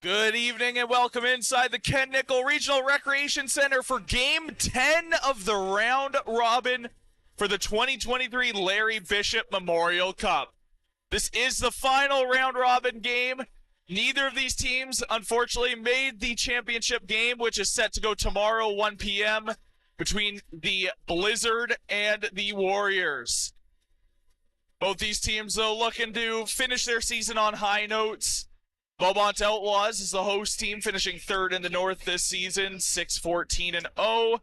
Good evening and welcome inside the Ken Nickel Regional Recreation Center for Game 10 of the round robin for the 2023 Larry Bishop Memorial Cup. This is the final round robin game. Neither of these teams, unfortunately, made the championship game, which is set to go tomorrow, 1 p.m., between the Blizzard and the Warriors. Both these teams, though, looking to finish their season on high notes. Beaumont Outlaws is the host team, finishing third in the North this season, 6-14-0.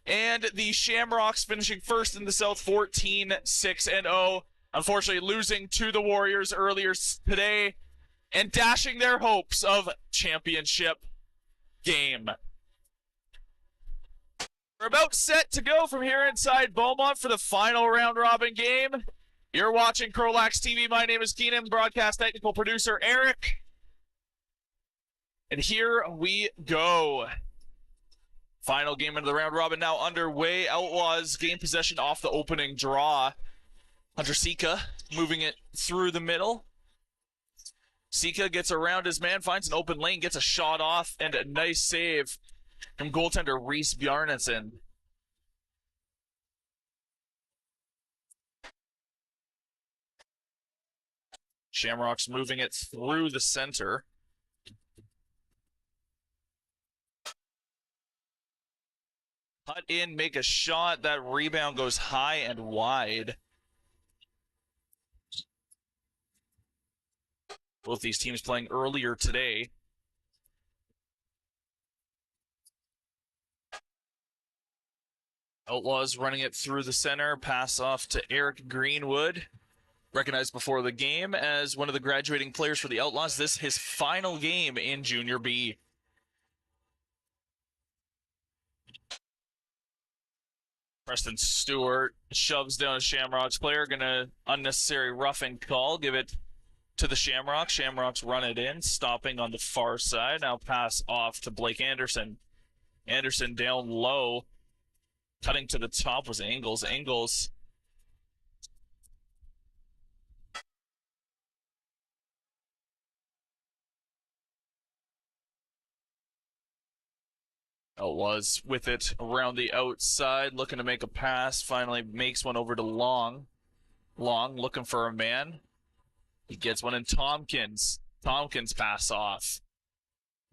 And the Shamrocks finishing first in the South, 14-6-0. Unfortunately, losing to the Warriors earlier today and dashing their hopes of championship game. We're about set to go from here inside Beaumont for the final round-robin game. You're watching CROW LAX TV. My name is Keenan, broadcast technical producer Eric. And here we go. Final game of the round robin now underway. Outlaws gain possession off the opening draw. Hunter Sika moving it through the middle. Sika gets around his man, finds an open lane, gets a shot off, and a nice save from goaltender Reese Bjarnason. Shamrocks moving it through the center. Cut in, make a shot. That rebound goes high and wide. Both these teams playing earlier today. Outlaws running it through the center. Pass off to Eric Greenwood. Recognized before the game as one of the graduating players for the Outlaws. This his final game in Junior B. Preston Stewart shoves down a Shamrocks player. Gonna unnecessary roughing call. Give it to the Shamrocks. Shamrocks run it in, stopping on the far side. Now pass off to Blake Anderson. Anderson down low. Cutting to the top was Engels. Engels Outlaws with it around the outside, looking to make a pass. Finally makes one over to Long. Long looking for a man. He gets one in Tompkins. Tompkins pass off.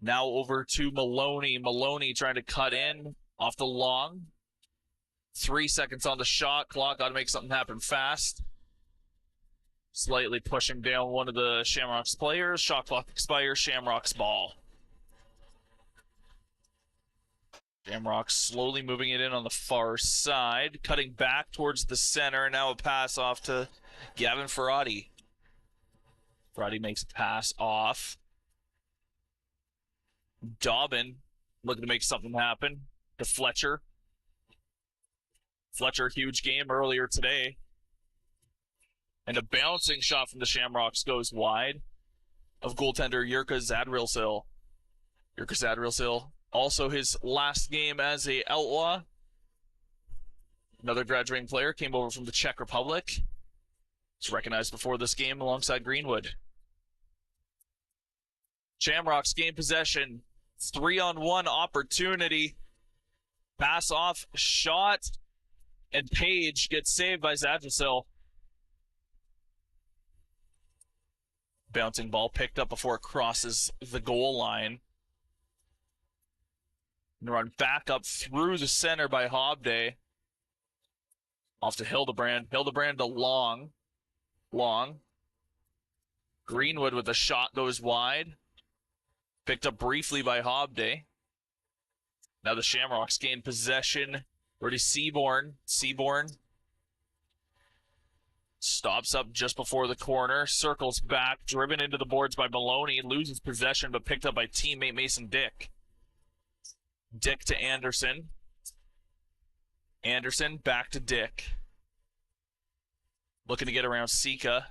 Now over to Maloney. Maloney trying to cut in off the Long. 3 seconds on the shot clock. Got to make something happen fast. Slightly pushing down one of the Shamrocks players. Shot clock expires. Shamrocks ball. Shamrocks slowly moving it in on the far side. Cutting back towards the center. Now a pass off to Gavin Ferrati. Ferrati makes a pass off. Dobbin looking to make something happen to Fletcher. Fletcher, huge game earlier today. And a bouncing shot from the Shamrocks goes wide of goaltender Jurka Zadrilsil. Jurka Zadrilsil, also his last game as a Outlaw. Another graduating player came over from the Czech Republic. He's recognized before this game alongside Greenwood. Shamrocks gain possession. 3-on-1 opportunity. Pass off, shot, and Page gets saved by Zadrilsil. Bouncing ball picked up before it crosses the goal line. And run back up through the center by Hobday. Off to Hildebrand. Hildebrand to Long. Long. Greenwood with a shot goes wide. Picked up briefly by Hobday. Now the Shamrocks gain possession. Ready Seaborn. Seaborn stops up just before the corner. Circles back. Driven into the boards by Maloney. Loses possession but picked up by teammate Mason Dick. Dick to Anderson. Anderson back to Dick. Looking to get around Sika.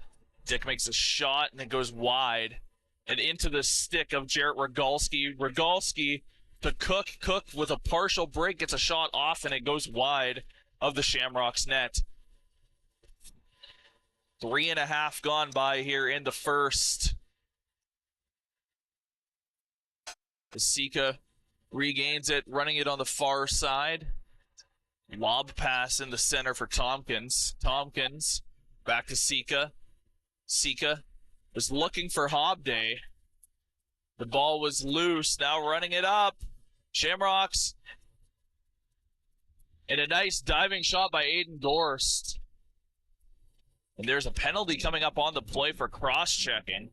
Dick makes a shot and it goes wide. And into the stick of Jarrett Rogalski. Rogalski to Cook. Cook with a partial break gets a shot off and it goes wide of the Shamrocks net. 3.5 gone by here in the first. Sika regains it, running it on the far side. Lob pass in the center for Tompkins. Tompkins back to Sika. Sika was looking for Hobday. The ball was loose. Now running it up. Shamrocks. And a nice diving shot by Aiden Dorst. And there's a penalty coming up on the play for cross-checking.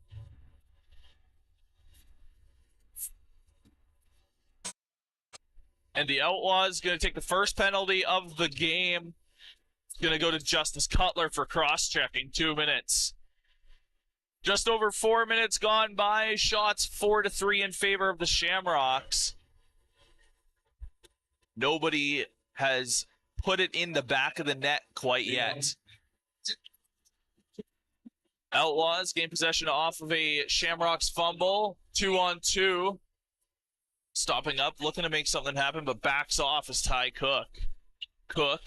And the Outlaws going to take the first penalty of the game. It's going to go to Justice Cutler for cross-checking. 2 minutes. Just over 4 minutes gone by. Shots 4-3 in favor of the Shamrocks. Nobody has put it in the back of the net quite yet. Outlaws gain possession off of a Shamrocks fumble. 2-on-2. Stopping up, looking to make something happen, but backs off as Ty Cook. Cook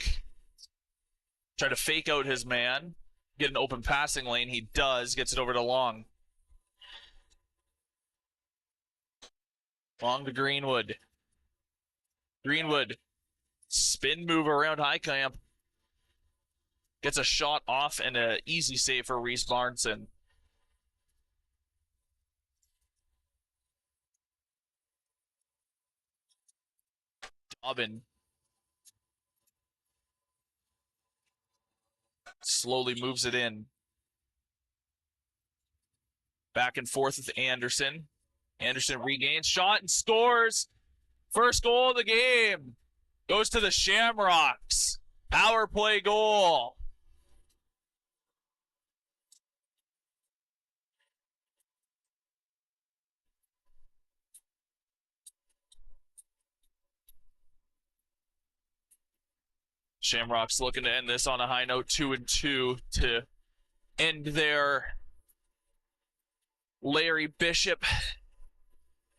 tried to fake out his man. Get an open passing lane. He does. Gets it over to Long. Long to Greenwood. Greenwood. Spin move around Highcamp. Gets a shot off and an easy save for Reese Barnson. Dobbin. Slowly moves it in. Back and forth with Anderson. Anderson regains shot and scores. First goal of the game. Goes to the Shamrocks. Power play goal. Shamrocks looking to end this on a high note, 2-2 to end their Larry Bishop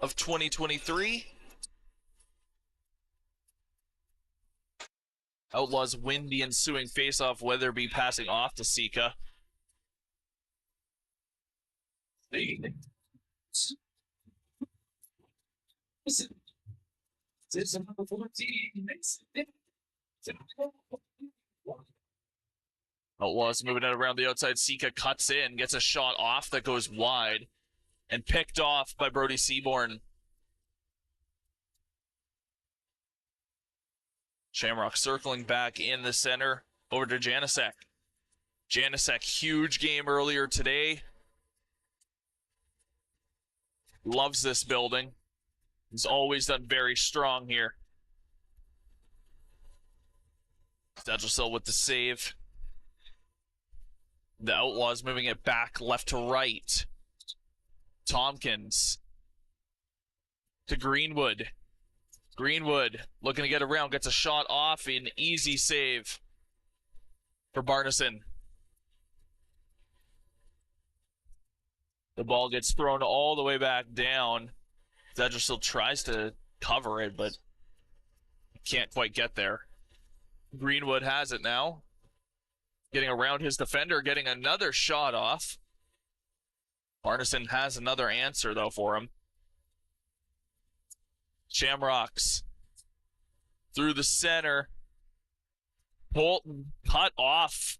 of 2023. Outlaws win the ensuing faceoff, Weatherby passing off to Sika. Outlaws moving it around the outside. Sika cuts in, gets a shot off that goes wide, and picked off by Brody Seaborn. Shamrock circling back in the center over to Janicek. Janicek, huge game earlier today. Loves this building. He's always done very strong here. Sedgelsill with the save. The Outlaws moving it back left to right. Tompkins to Greenwood. Greenwood looking to get around, gets a shot off, an easy save for Barneson. The ball gets thrown all the way back down. Sedgelsill tries to cover it, but can't quite get there. Greenwood has it now. Getting around his defender, getting another shot off. Barneson has another answer, though, for him. Shamrocks through the center. Bolton cut off.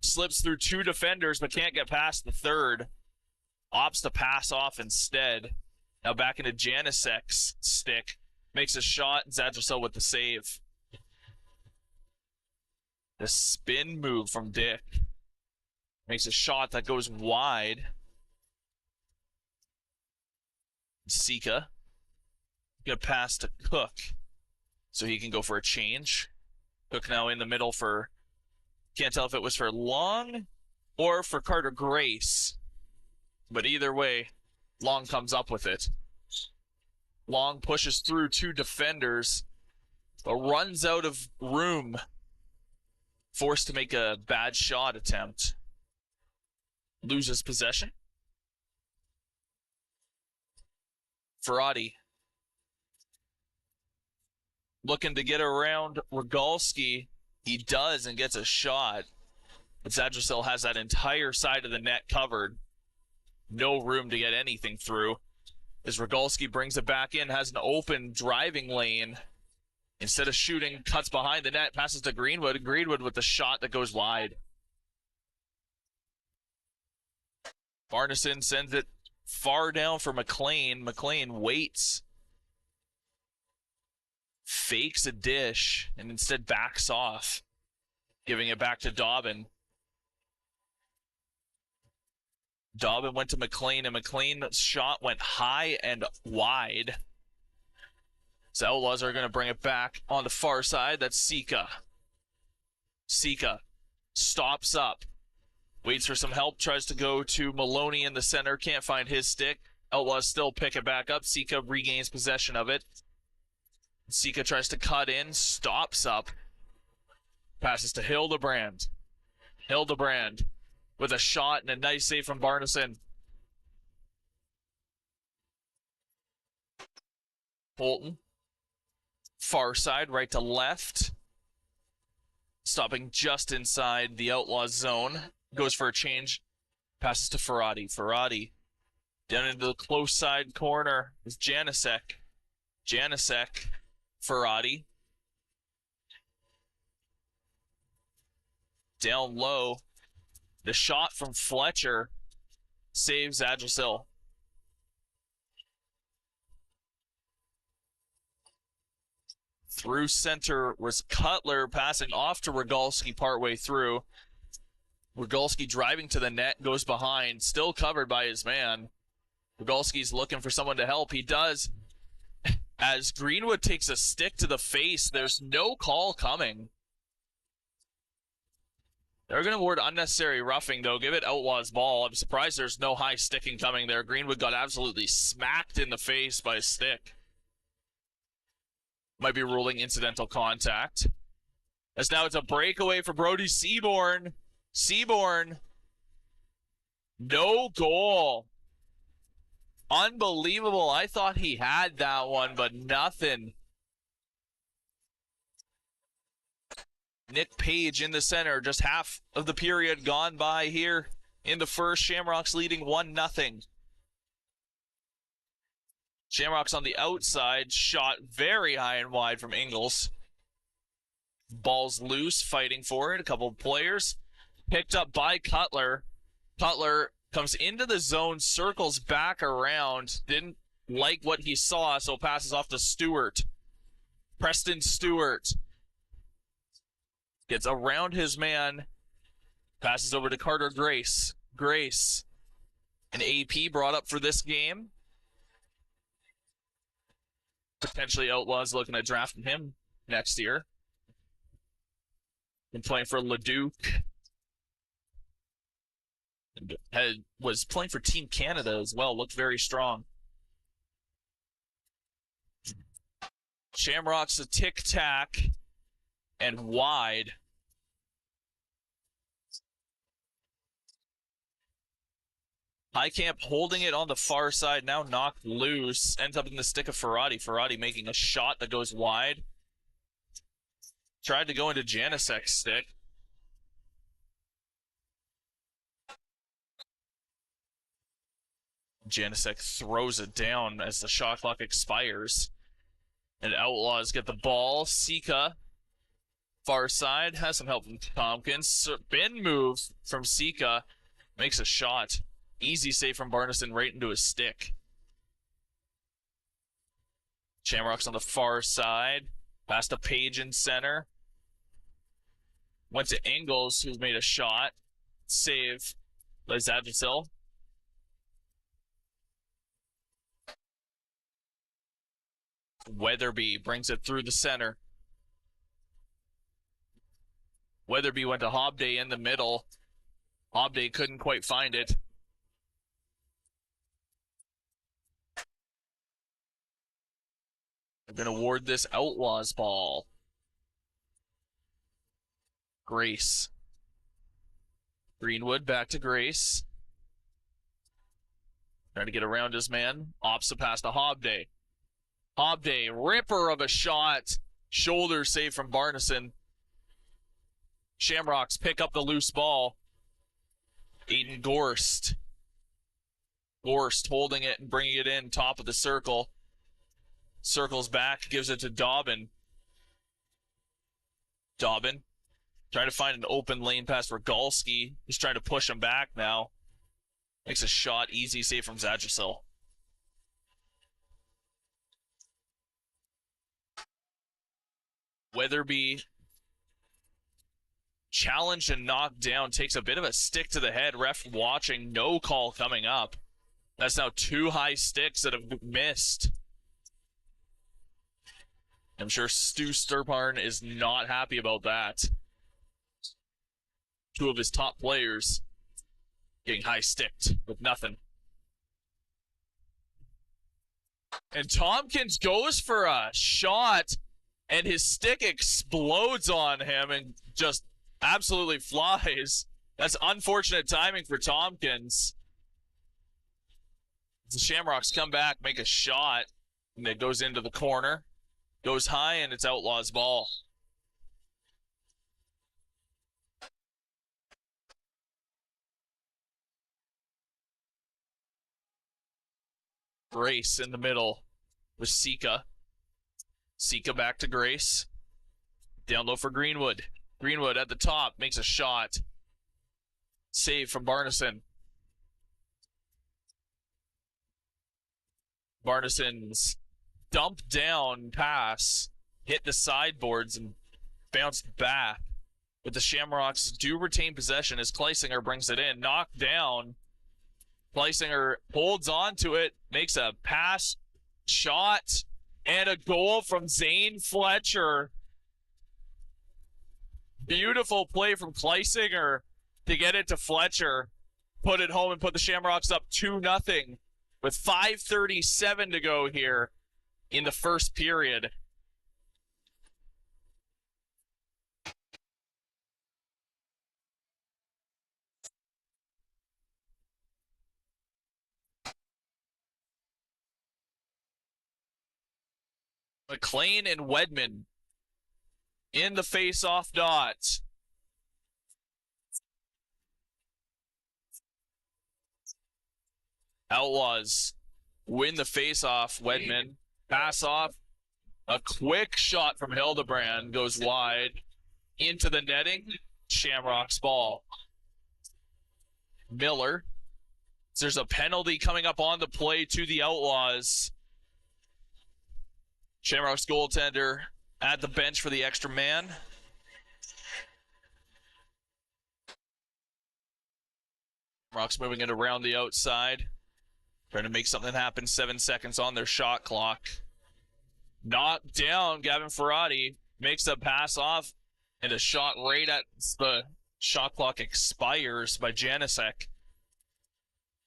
Slips through two defenders, but can't get past the third. Opts to pass off instead. Now back into Janisek's stick. Makes a shot, and Sedgelsill with the save. The spin move from Dick. Makes a shot that goes wide. Sika. Gonna pass to Cook so he can go for a change. Cook now in the middle for, can't tell if it was for Long or for Carter Grace. But either way, Long comes up with it. Long pushes through two defenders, but runs out of room. Forced to make a bad shot attempt. Loses possession. Ferrati looking to get around Rogalski. He does and gets a shot. But Sedgelsill has that entire side of the net covered. No room to get anything through. As Rogalski brings it back in, has an open driving lane. Instead of shooting, cuts behind the net, passes to Greenwood. Greenwood with the shot that goes wide. Barneson sends it far down for McLean. McLean waits. Fakes a dish and instead backs off. Giving it back to Dobbin. Dobbin went to McLean, and McLean's shot went high and wide. So Outlaws are going to bring it back on the far side. That's Sika. Sika stops up. Waits for some help. Tries to go to Maloney in the center. Can't find his stick. Outlaws still pick it back up. Sika regains possession of it. Sika tries to cut in. Stops up. Passes to Hildebrand. Hildebrand with a shot and a nice save from Barneson. Holton. Far side, right to left. Stopping just inside the Outlaws zone. Goes for a change. Passes to Ferrati. Ferrati down into the close side corner is Janicek. Janicek. Ferrati. Down low. The shot from Fletcher saves Adgersil. Through center was Cutler, passing off to Rogalski partway through. Rogalski driving to the net, goes behind, still covered by his man. Rogalski's looking for someone to help. He does. As Greenwood takes a stick to the face, there's no call coming. They're going to award unnecessary roughing, though. Give it Outlaws ball. I'm surprised there's no high sticking coming there. Greenwood got absolutely smacked in the face by a stick. Might be ruling incidental contact. As now it's a breakaway for Brody Seaborn. Seaborn. No goal. Unbelievable. I thought he had that one, but nothing. Nick Page in the center. Just half of the period gone by here in the first. Shamrocks leading 1-0. Shamrocks on the outside. Shot very high and wide from Ingles. Ball's loose. Fighting for it. A couple of players. Picked up by Cutler. Cutler comes into the zone. Circles back around. Didn't like what he saw, so passes off to Stewart. Preston Stewart. Gets around his man. Passes over to Carter Grace. Grace. An AP brought up for this game. Potentially Outlaws looking at drafting him next year. Been playing for Leduc. Was playing for Team Canada as well. Looked very strong. Shamrocks a tic-tac and wide. Highcamp holding it on the far side, now knocked loose. Ends up in the stick of Ferrati. Ferrati making a shot that goes wide. Tried to go into Janisek's stick. Janicek throws it down as the shot clock expires. And Outlaws get the ball. Sika, far side, has some help from Tompkins. Spin move from Sika. Makes a shot. Easy save from Barneson right into his stick. Shamrocks on the far side. Pass to Page in center. Went to Ingles, who made a shot. Save by Zadjisil. Weatherby brings it through the center. Weatherby went to Hobday in the middle. Hobday couldn't quite find it. They're going to award this Outlaws ball. Grace. Greenwood back to Grace. Trying to get around his man. Opts the pass to Hobday. Hobday, ripper of a shot. Shoulder save from Barneson. Shamrocks pick up the loose ball. Aiden Gorst. Gorst holding it and bringing it in, top of the circle. Circles back, gives it to Dobbin. Dobbin trying to find an open lane pass for Galski. He's trying to push him back now. Makes a shot, easy save from Zadrasil. Weatherby challenged and knocked down, takes a bit of a stick to the head. Ref watching, no call coming up. That's now 2 high sticks that have missed. I'm sure Stu Sturparn is not happy about that. 2 of his top players getting high sticked with nothing. And Tompkins goes for a shot, and his stick explodes on him and just absolutely flies. That's unfortunate timing for Tompkins. The Shamrocks come back, make a shot, and it goes into the corner. Goes high, and it's Outlaws' ball. Grace in the middle with Sika. Sika back to Grace. Down low for Greenwood. Greenwood at the top makes a shot. Save from Barneson. Barneson's dump down pass hit the sideboards and bounced back. But the Shamrocks do retain possession as Kleisinger brings it in. Knocked down. Kleisinger holds on to it, makes a pass, shot, and a goal from Zane Fletcher. Beautiful play from Kleisinger to get it to Fletcher. Put it home and put the Shamrocks up 2-0 with 5:37 to go here in the first period. McLean and Wedman in the face-off dot. Outlaws win the face-off. Wedman pass off. A quick shot from Hildebrand goes wide into the netting. Shamrock's ball. Miller. There's a penalty coming up on the play to the Outlaws. Shamrock's goaltender at the bench for the extra man. Shamrocks moving it around the outside. Trying to make something happen. 7 seconds on their shot clock. Knocked down. Gavin Ferrati makes a pass off, and a shot right at the shot clock expires by Janicek.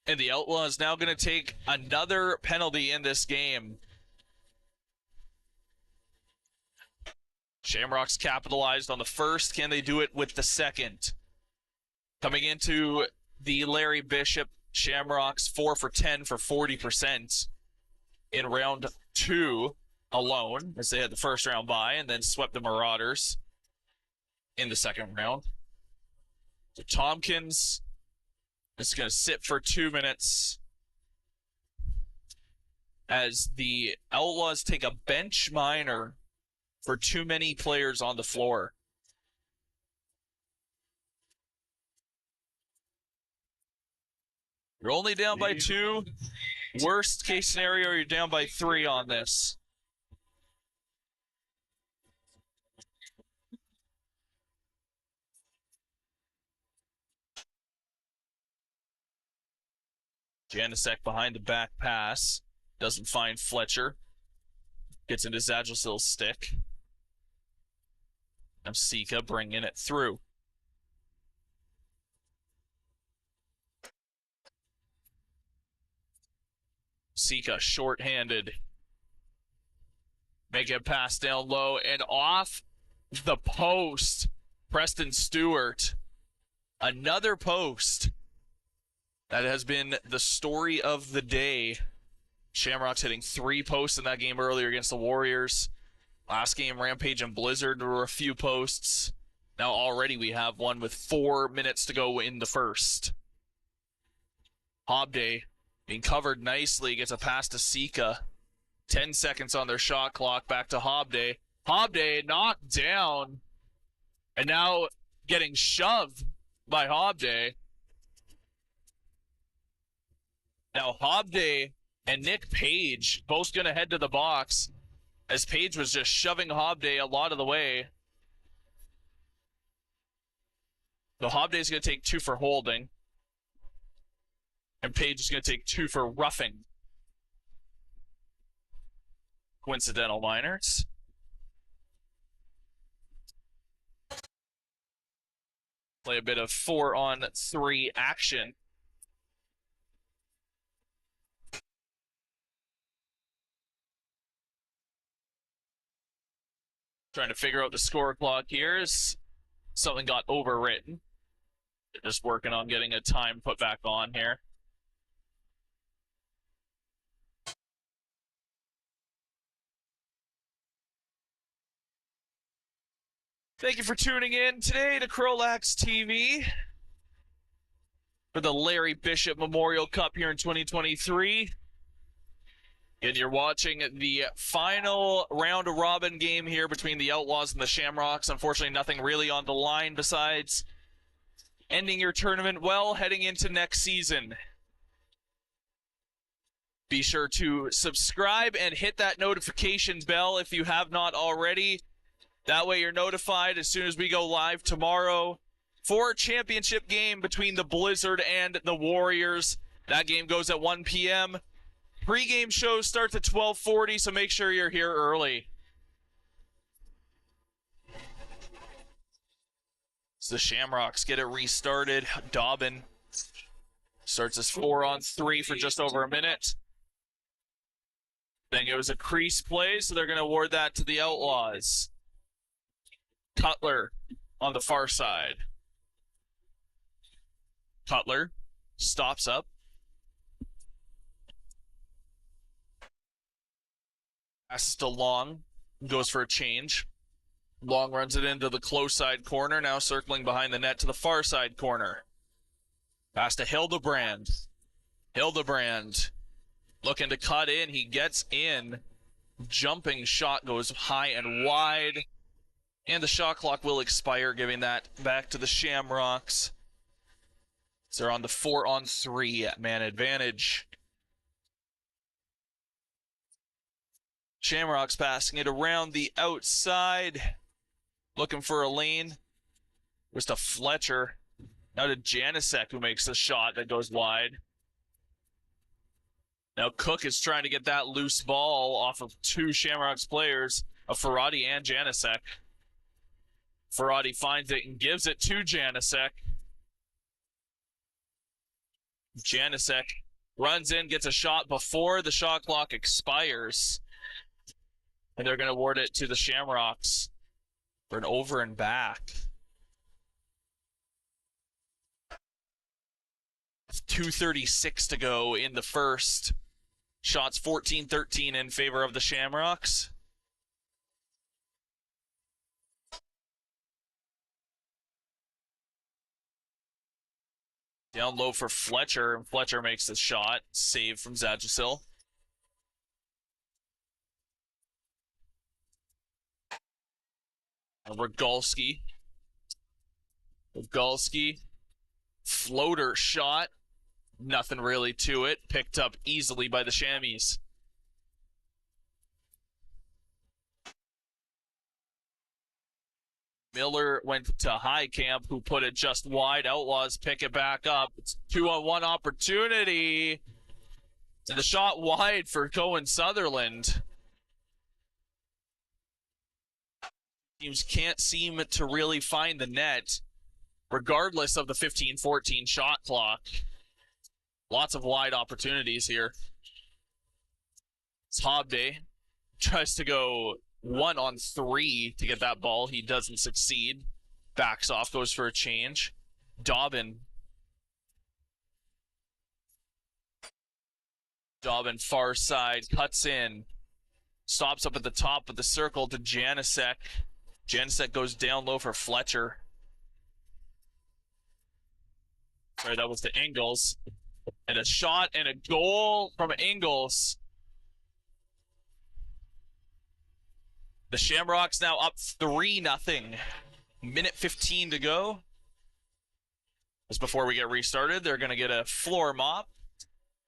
And the Outlaws now going to take another penalty in this game. Shamrocks capitalized on the first. Can they do it with the second? Coming into the Larry Bishop, Shamrocks 4 for 10 for 40% in round 2 alone, as they had the first round bye and then swept the Marauders in the second round. So Tompkins is going to sit for 2 minutes as the Outlaws take a bench minor for too many players on the floor. You're only down by 2. Worst case scenario, you're down by 3 on this. Janicek behind the back pass. Doesn't find Fletcher. Gets into Zadrasil's stick. Now Sika bringing it through. Sika short-handed. Make a pass down low and off the post. Preston Stewart. Another post. That has been the story of the day. Shamrocks hitting 3 posts in that game earlier against the Warriors. Last game, Rampage and Blizzard were a few posts. Now already we have one with 4 minutes to go in the first. Hobday Being covered nicely, gets a pass to Sika. 10 seconds on their shot clock, back to Hobday. Hobday knocked down, and now getting shoved by Hobday. Now Hobday and Nick Page both going to head to the box, as Page was just shoving Hobday a lot of the way. So Hobday's going to take 2 for holding, and Page is going to take 2 for roughing. Coincidental minors. Play a bit of 4-on-3 action. Trying to figure out the score clock here as something got overwritten. They're just working on getting a time put back on here. Thank you for tuning in today to CROW LAX TV for the Larry Bishop Memorial Cup here in 2023. And you're watching the final round-robin game here between the Outlaws and the Shamrocks. Unfortunately, nothing really on the line besides ending your tournament well, heading into next season. Be sure to subscribe and hit that notification bell if you have not already. That way you're notified as soon as we go live tomorrow for a championship game between the Blizzard and the Warriors. That game goes at 1 p.m. Pre-game show starts at 12:40, so make sure you're here early. So the Shamrocks get it restarted. Dobbin starts as 4-on-3 for just over a minute. I think it was a crease play, so they're going to award that to the Outlaws. Cutler on the far side. Cutler stops up. Passes to Long. Goes for a change. Long runs it into the close side corner. Now circling behind the net to the far side corner. Pass to Hildebrand. Hildebrand looking to cut in. He gets in. Jumping shot goes high and wide. And the shot clock will expire, giving that back to the Shamrocks. So they're on the 4-on-3 man advantage. Shamrocks passing it around the outside. Looking for a lane. Was to Fletcher. Now to Janicek, who makes the shot that goes wide. Now Cook is trying to get that loose ball off of 2 Shamrocks players, of Ferrati and Janicek. Ferrati finds it and gives it to Janicek. Janicek runs in, gets a shot before the shot clock expires. And they're going to award it to the Shamrocks for an over and back. 2:36 to go in the first. Shots 14-13 in favor of the Shamrocks. Down low for Fletcher, and Fletcher makes the shot. Save from Zajasil. Rogalski. Floater shot. Nothing really to it. Picked up easily by the Shammies. Miller went to Highcamp, who put it just wide. Outlaws pick it back up. It's 2-on-1 opportunity. And the shot wide for Cohen Sutherland. Teams can't seem to really find the net, regardless of the 15-14 shot clock. Lots of wide opportunities here. It's Hobday. Tries to go 1-on-3 to get that ball. He doesn't succeed. Backs off, goes for a change. Dobbin far side, cuts in. Stops up at the top of the circle to Janicek. Janicek goes down low for Fletcher. Sorry, that was to Ingles. And a shot and a goal from Ingles. The Shamrocks now up 3-0. Minute 15 to go. Just before we get restarted, they're going to get a floor mop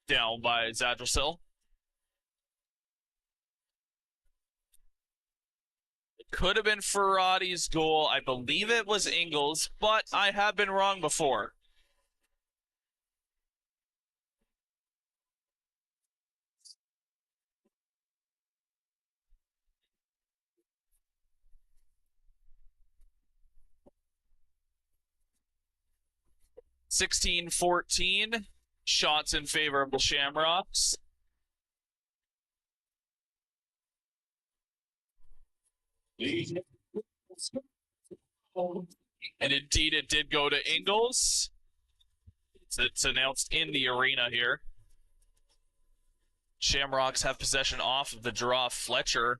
down by Zadrosil. It could have been Ferrati's goal. I believe it was Ingles, but I have been wrong before. (16-14) shots in favor of the Shamrocks. And indeed, it did go to Ingles. It's announced in the arena here. Shamrocks have possession off of the draw. Fletcher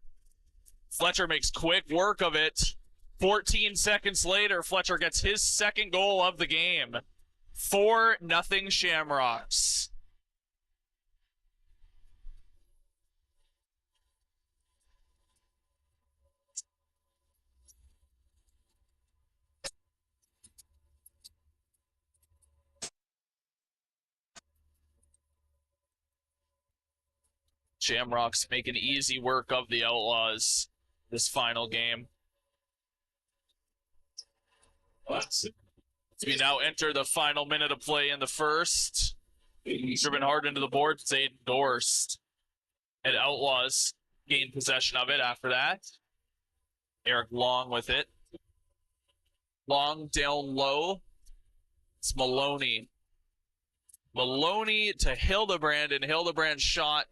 makes quick work of it. 14 seconds later, Fletcher gets his second goal of the game. 4-0 Shamrocks. Shamrocks making easy work of the Outlaws this final game. We now enter the final minute of play in the first. Driven hard into the board, it's Aiden Dorst. And Outlaws gain possession of it after that. Eric Long with it. Long down low. It's Maloney. Maloney to Hildebrand, and Hildebrand's shot.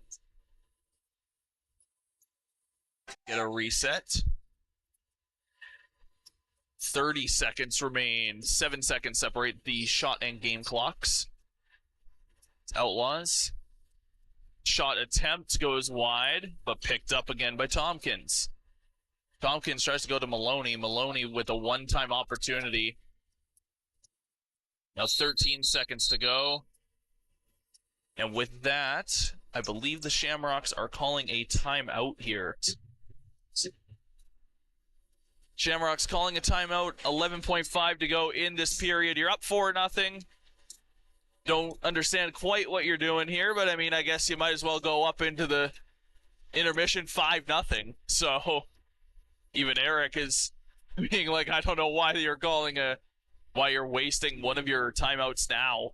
Get a reset. 30 seconds remain. 7 seconds separate the shot and game clocks. It's Outlaws. Shot attempt goes wide, but picked up again by Tompkins. Tompkins tries to go to Maloney. Maloney with a one-time opportunity. Now 13 seconds to go. And with that, I believe the Shamrocks are calling a timeout here. Shamrocks calling a timeout. 11.5 to go in this period. You're up 4-0. Don't understand quite what you're doing here, but I mean, I guess you might as well go up into the intermission 5-0. So even Eric is being like, I don't know why why you're wasting one of your timeouts now.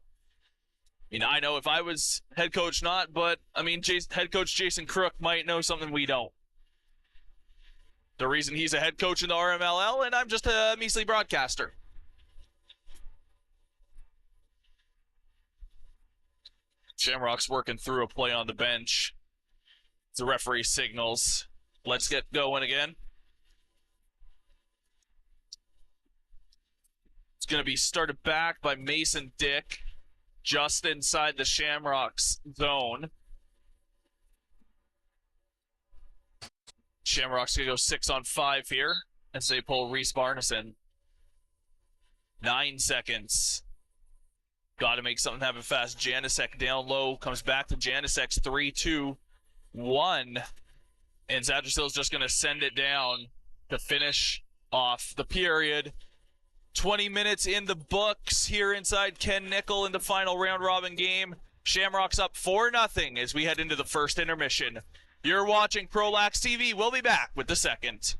I mean, I know if I was head coach not, but I mean, head coach Jason Crook might know something we don't. The reason he's a head coach in the RMLL, and I'm just a measly broadcaster. Shamrocks working through a play on the bench. The referee signals. Let's get going again. It's going to be started back by Mason Dick, just inside the Shamrocks zone. Shamrocks going to go 6-on-5 here as they pull Reese Barneson. 9 seconds. Got to make something happen fast. Janicek down low. Comes back to Janicek's 3-2-1. And Zadrosil's just going to send it down to finish off the period. 20 minutes in the books here inside Ken Nickel in the final round-robin game. Shamrocks up 4-0 as we head into the first intermission. You're watching CROW LAX TV. We'll be back with the second.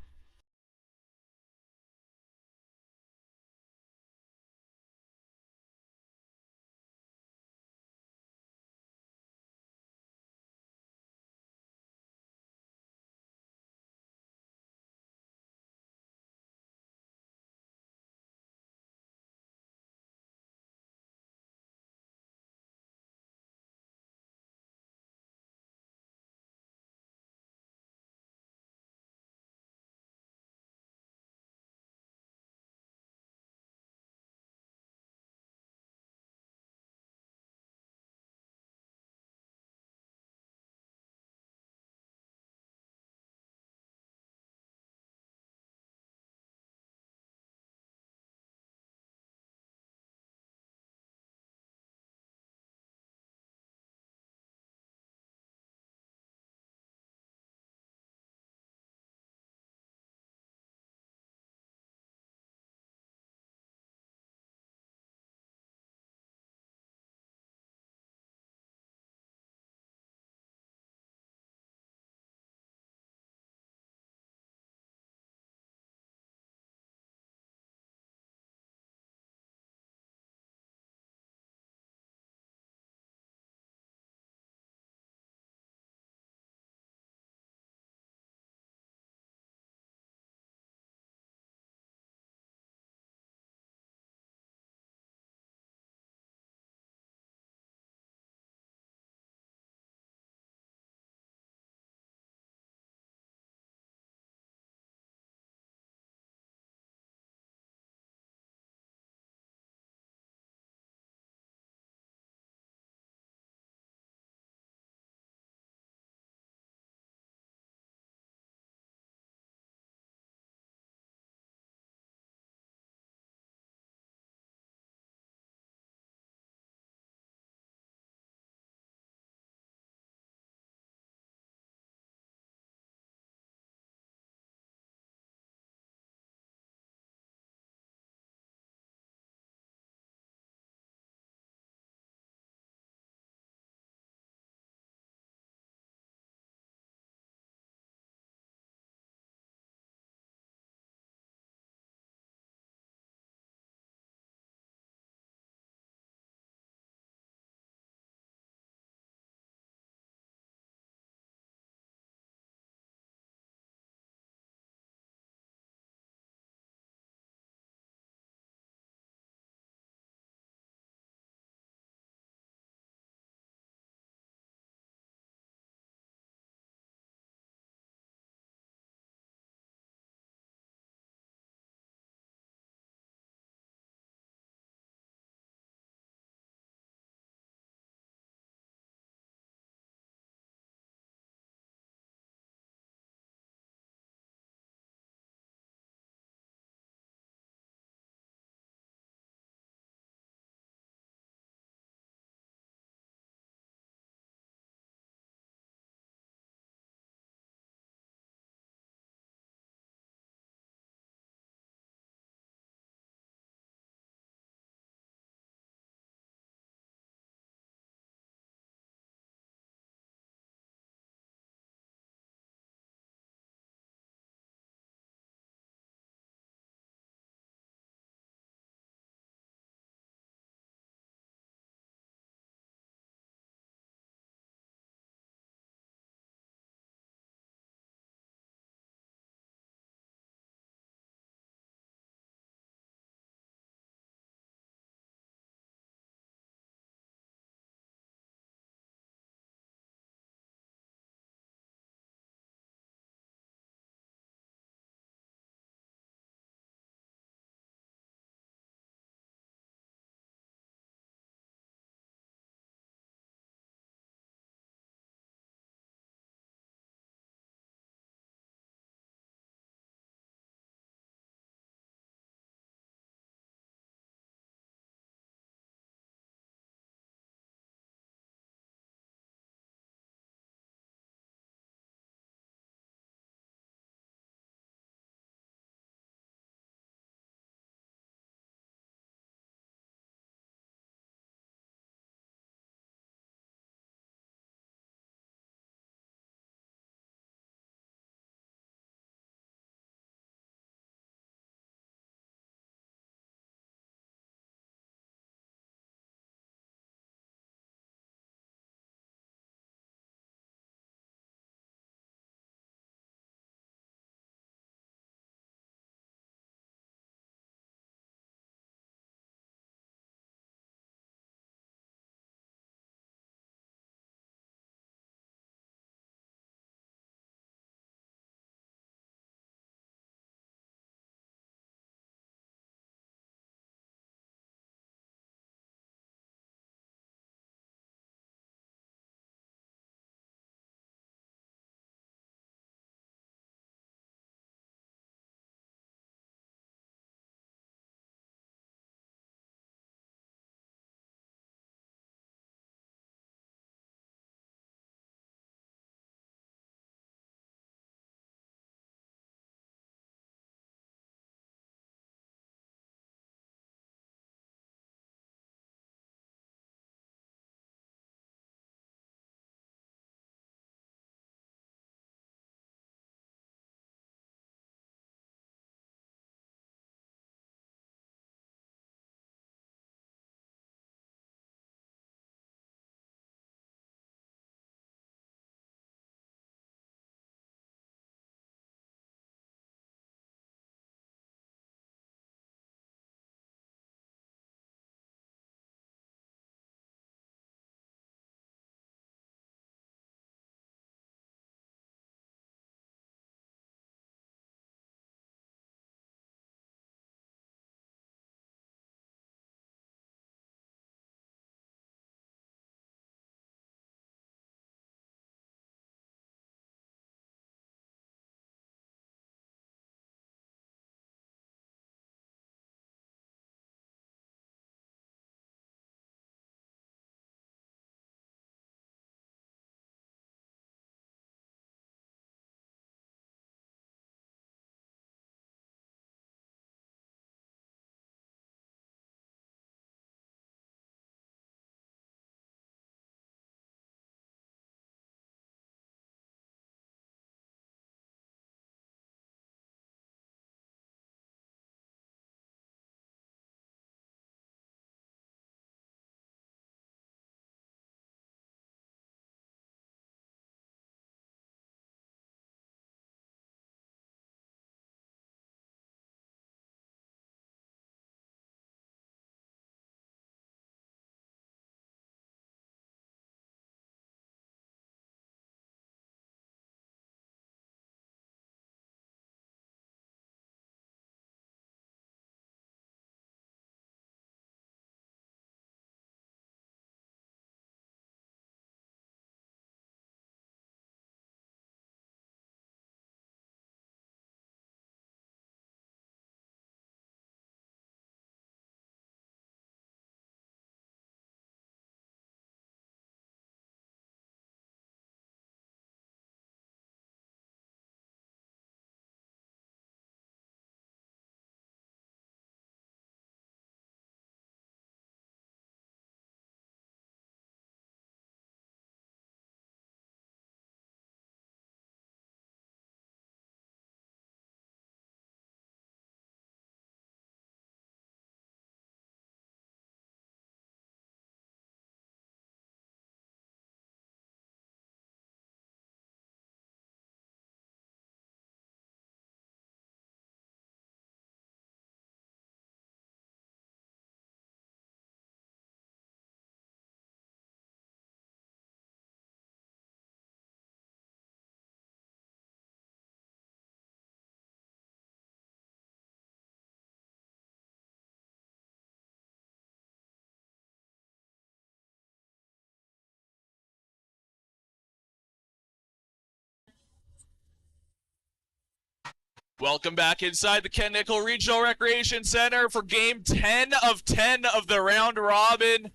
Welcome back inside the Ken Nickel Regional Recreation Center for Game 10 of 10 of the round robin.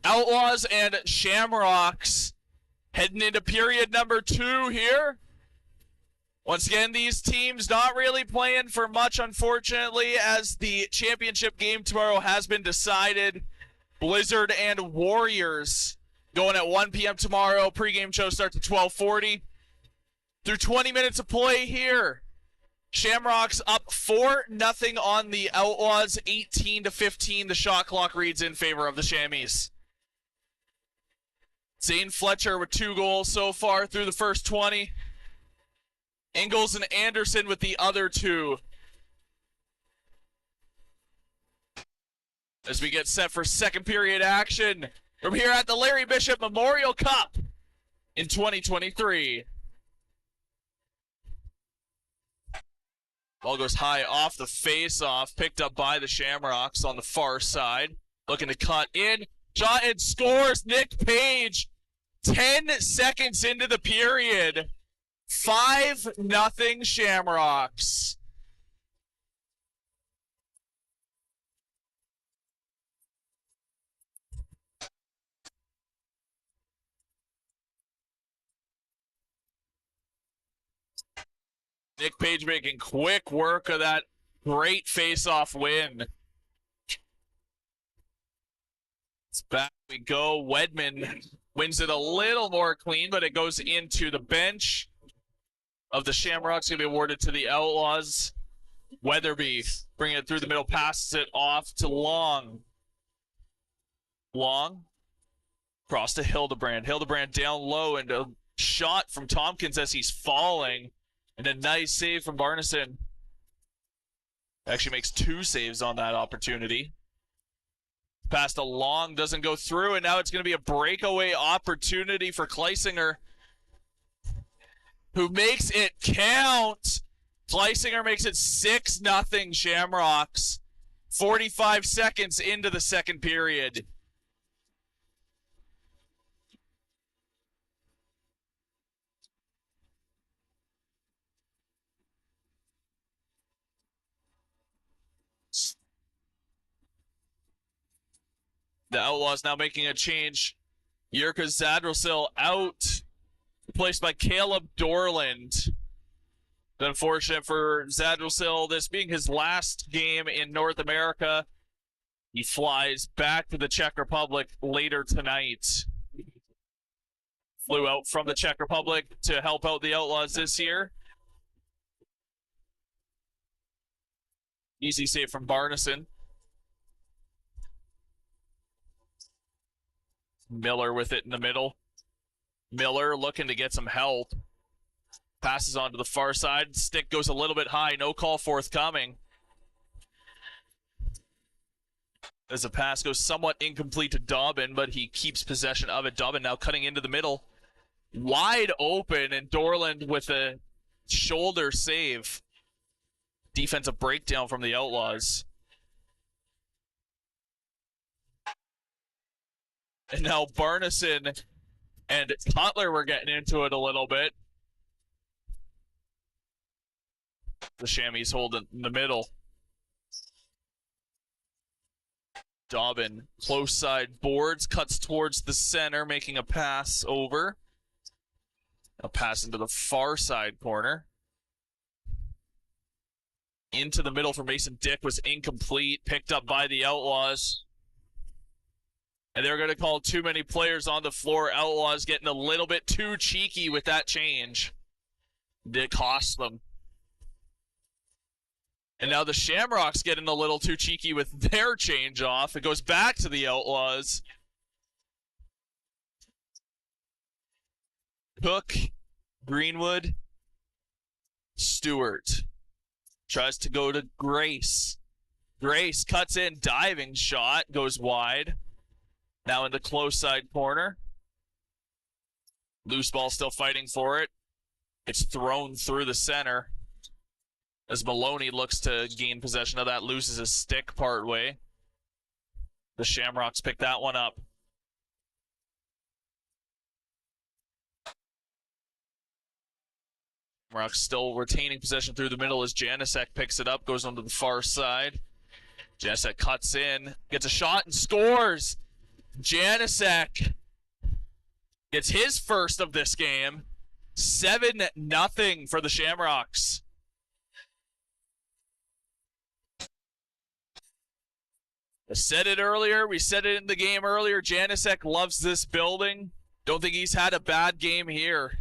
Outlaws and Shamrocks heading into period number 2 here. Once again, these teams not really playing for much, unfortunately, as the championship game tomorrow has been decided. Blizzard and Warriors going at 1 p.m. tomorrow. Pre-game show starts at 12:40. Through 20 minutes of play here, Shamrocks up 4-0 on the Outlaws, 18-15. The shot clock reads in favor of the Shammies. Zane Fletcher with 2 goals so far through the first 20. Ingalls and Anderson with the other 2. As we get set for second period action from here at the Larry Bishop Memorial Cup in 2023. Ball goes high off the face-off, picked up by the Shamrocks on the far side. Looking to cut in. Shot and scores. Nick Page, 10 seconds into the period. 5-0 Shamrocks. Nick Page making quick work of that great face-off win. It's back we go. Wedman wins it a little more clean, but it goes into the bench of the Shamrocks. Going to be awarded to the Outlaws. Weatherby bringing it through the middle, passes it off to Long. Long across to Hildebrand. Hildebrand down low, and a shot from Tompkins as he's falling. And a nice save from Barneson. Actually makes 2 saves on that opportunity. Pass to Long, doesn't go through, and now it's going to be a breakaway opportunity for Kleisinger, who makes it count. Kleisinger makes it 6-0 Shamrocks. 45 seconds into the second period. The Outlaws now making a change. Jirka Zadrosil out, replaced by Caleb Dorland. Unfortunate for Zadrosil, this being his last game in North America. He flies back to the Czech Republic later tonight. Flew out from the Czech Republic to help out the Outlaws this year. Easy save from Barneson. Miller with it in the middle. Miller looking to get some help. Passes on to the far side. Stick goes a little bit high. No call forthcoming. As the pass goes somewhat incomplete to Dobbin, but he keeps possession of it. Dobbin now cutting into the middle. Wide open, and Dorland with a shoulder save. Defensive breakdown from the Outlaws. And now Barneson and Cutler were getting into it a little bit. The Shammies hold it in the middle. Dobbin, close side boards, cuts towards the center, making a pass over. A pass into the far side corner. Into the middle for Mason Dick was incomplete, picked up by the Outlaws. And they're going to call too many players on the floor. Outlaws getting a little bit too cheeky with that change. It cost them. And now the Shamrocks getting a little too cheeky with their change off. It goes back to the Outlaws. Cook, Greenwood, Stewart. Tries to go to Grace. Grace cuts in, diving shot, goes wide. Now in the close side corner. Loose ball still fighting for it. It's thrown through the center. As Maloney looks to gain possession of that, loses his stick part way. The Shamrocks pick that one up. Shamrocks still retaining possession through the middle as Janicek picks it up, goes onto the far side. Janicek cuts in, gets a shot and scores. Janicek gets his first of this game. 7-0 for the Shamrocks. I said it earlier. We said it in the game earlier. Janicek loves this building. Don't think he's had a bad game here.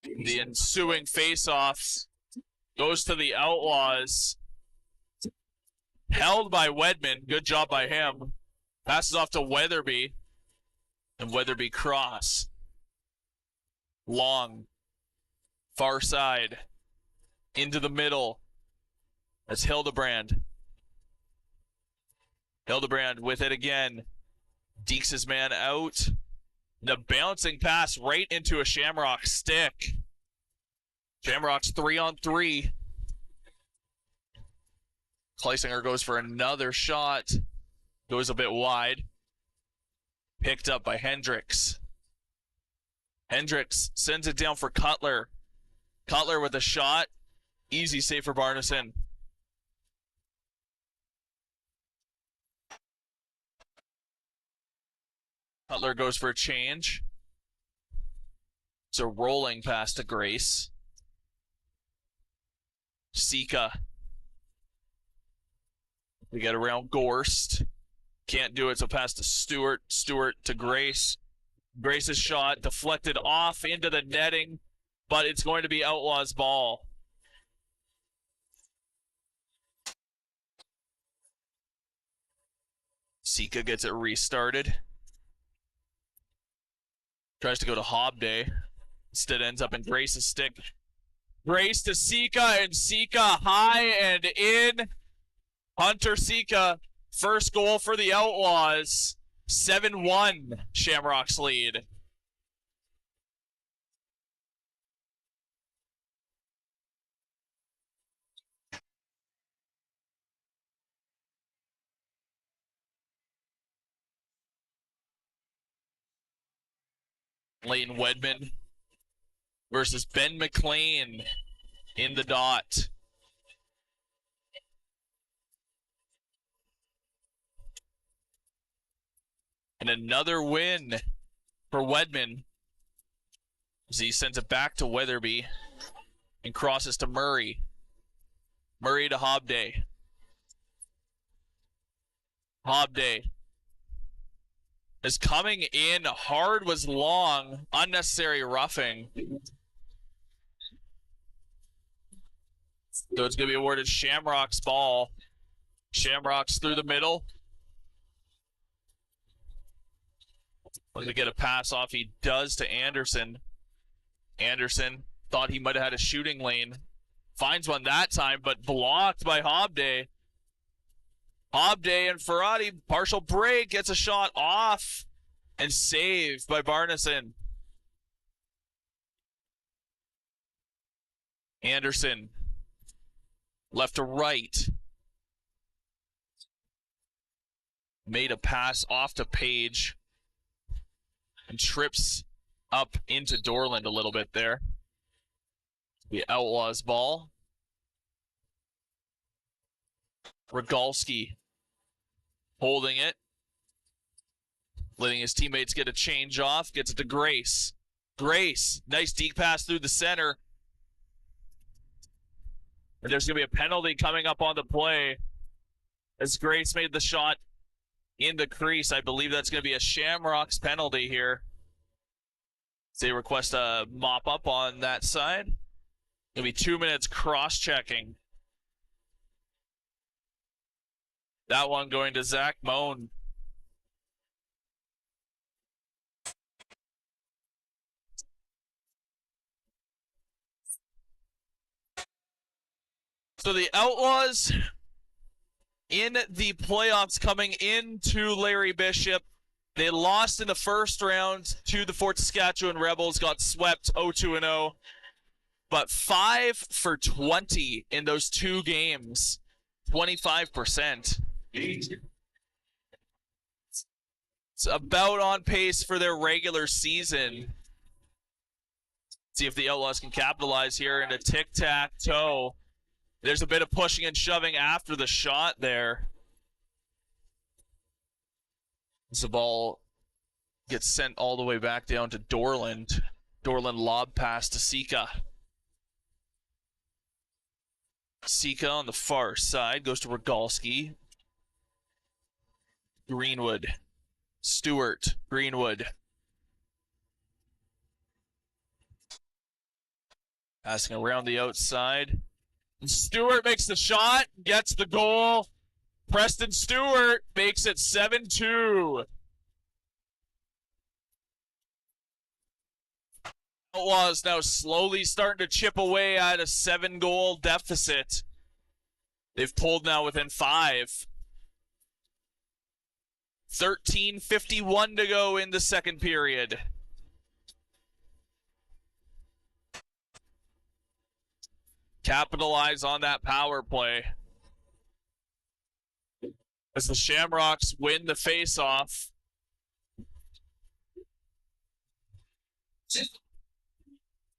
The ensuing face-off goes to the Outlaws. Held by Wedman. Good job by him. Passes off to Weatherby. And Weatherby cross. Long. Far side. Into the middle. That's Hildebrand. Hildebrand with it again. Dekes his man out. The bouncing pass right into a Shamrock stick. Shamrocks 3-on-3. Kleisinger goes for another shot. Goes a bit wide. Picked up by Hendricks. Hendricks sends it down for Cutler. Cutler with a shot. Easy save for Barneson. Cutler goes for a change. It's a rolling pass to Grace. Sika. We get around Gorst. Can't do it, so pass to Stewart. Stewart to Grace. Grace's shot deflected off into the netting, but it's going to be Outlaws' ball. Sika gets it restarted. Tries to go to Hobday. Instead ends up in Grace's stick. Grace to Sika, and Sika high and in. Hunter Sika, first goal for the Outlaws. 7-1, Shamrocks lead. Leighton Wedman versus Ben McLean in the dot. And another win for Wedman as he sends it back to Weatherby and crosses to Murray. Murray to Hobday. Hobday is coming in hard, was long, unnecessary roughing. So it's going to be awarded Shamrock's ball. Shamrocks through the middle. Looking to get a pass off. He does to Anderson. Anderson thought he might have had a shooting lane. Finds one that time, but blocked by Hobday. Hobday and Ferrati, partial break, gets a shot off and saved by Barneson. Anderson, left to right. Made a pass off to Page and trips up into Dorland a little bit there. The Outlaws ball. Rogalski holding it. Letting his teammates get a change off. Gets it to Grace. Grace, nice deep pass through the center. And there's going to be a penalty coming up on the play as Grace made the shot in the crease. I believe that's going to be a Shamrocks penalty here. So they request a mop up on that side. It'll be 2 minutes cross-checking. That one going to Zach Moan. So the Outlaws in the playoffs coming into Larry Bishop. They lost in the first round to the Fort Saskatchewan Rebels, got swept 0-2-0. but 5 for 20 in those 2 games, 25%. It's about on pace for their regular season. See if the Outlaws can capitalize here in a tic-tac-toe. There's a bit of pushing and shoving after the shot there. As the ball gets sent all the way back down to Dorland. Dorland lob pass to Sika. Sika on the far side goes to Rogalski. Greenwood. Stewart. Greenwood. Passing around the outside. And Stewart makes the shot, gets the goal. Preston Stewart makes it 7-2. Outlaws now slowly starting to chip away at a 7-goal deficit. They've pulled now within 5. 13:51 to go in the second period. Capitalize on that power play. As the Shamrocks win the face-off.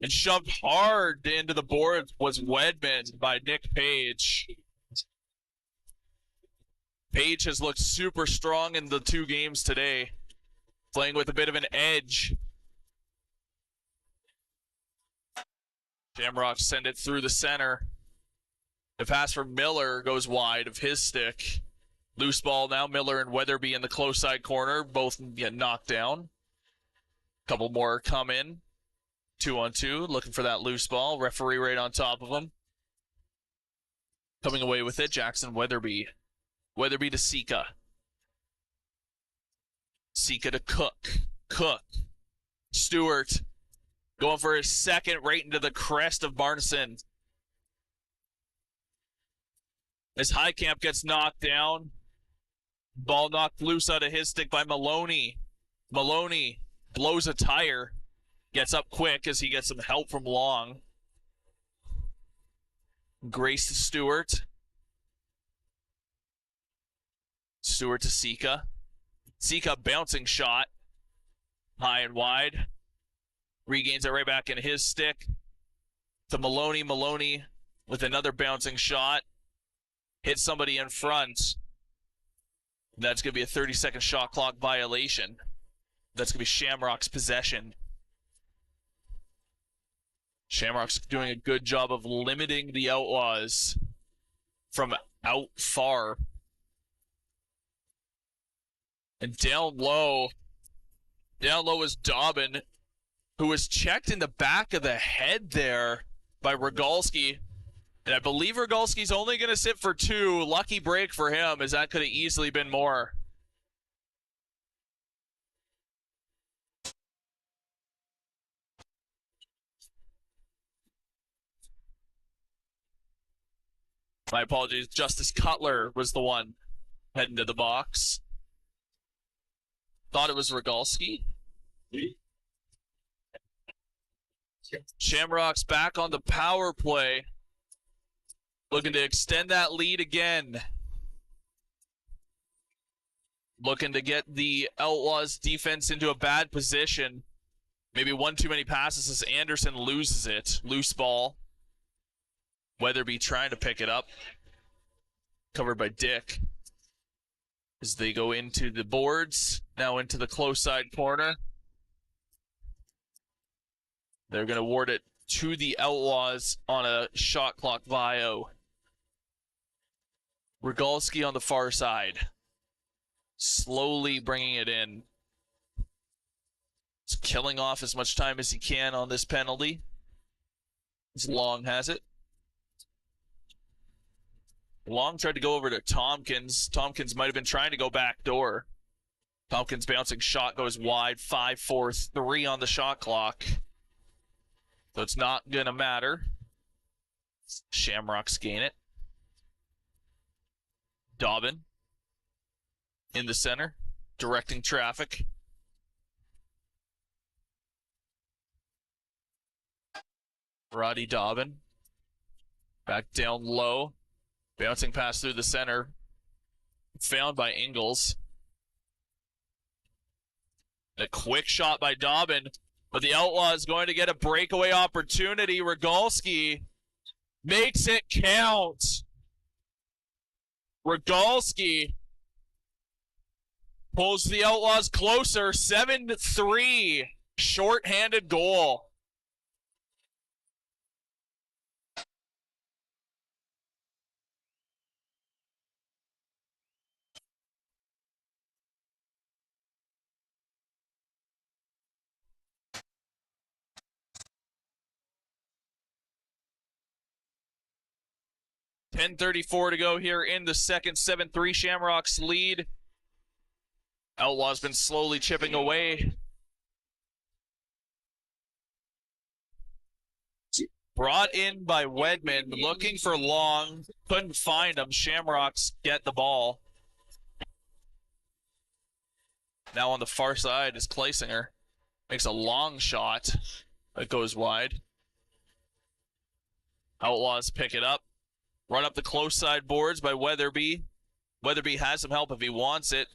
And shoved hard into the board was Wedman by Nick Page. Page has looked super strong in the 2 games today, playing with a bit of an edge. Shamrocks send it through the center. The pass from Miller goes wide of his stick. Loose ball now. Miller and Weatherby in the close side corner. Both get knocked down. Couple more come in. 2-on-2. Looking for that loose ball. Referee right on top of him. Coming away with it. Jackson Weatherby. Weatherby to Sika. Sika to Cook. Cook. Stewart. Going for his second right into the crest of Barneson. As Highcamp gets knocked down. Ball knocked loose out of his stick by Maloney. Maloney blows a tire. Gets up quick as he gets some help from Long. Grace to Stewart. Stewart to Sika. Sika bouncing shot. High and wide. Regains it right back in his stick. To Maloney. Maloney with another bouncing shot. Hits somebody in front. That's going to be a 30-second shot clock violation. That's going to be Shamrock's possession. Shamrock's doing a good job of limiting the Outlaws from out far. And down low is Dobbin, who was checked in the back of the head there by Rogalski. And I believe Rogalski's only going to sit for 2. Lucky break for him, as that could have easily been more. My apologies. Justice Cutler was the one heading to the box. Thought it was Rogalski. Shamrocks back on the power play. Looking to extend that lead again. Looking to get the Outlaws defense into a bad position. Maybe one too many passes as Anderson loses it. Loose ball. Weatherby trying to pick it up. Covered by Dick. As they go into the boards. Now into the close side corner. They're going to award it to the Outlaws on a shot clock vio. Rogalski on the far side. Slowly bringing it in. He's killing off as much time as he can on this penalty. As Long has it. Long tried to go over to Tompkins. Tompkins might have been trying to go back door. Tompkins bouncing shot goes wide. 5-4-3 on the shot clock. So it's not going to matter. Shamrocks gain it. Dobbin in the center, directing traffic. Roddy Dobbin. Back down low. Bouncing pass through the center. Found by Ingles. A quick shot by Dobbin. But the Outlaws going to get a breakaway opportunity. Rogalski makes it count. Rogalski pulls the Outlaws closer. 7-3. Short-handed goal. .10:34 to go here in the second. 7-3 Shamrocks lead. Outlaws been slowly chipping away. Brought in by Wedman, looking for Long. Couldn't find him. Shamrocks get the ball. Now on the far side is Kleisinger. Makes a long shot that goes wide. Outlaws pick it up. Run up the close side boards by Weatherby. Weatherby has some help if he wants it.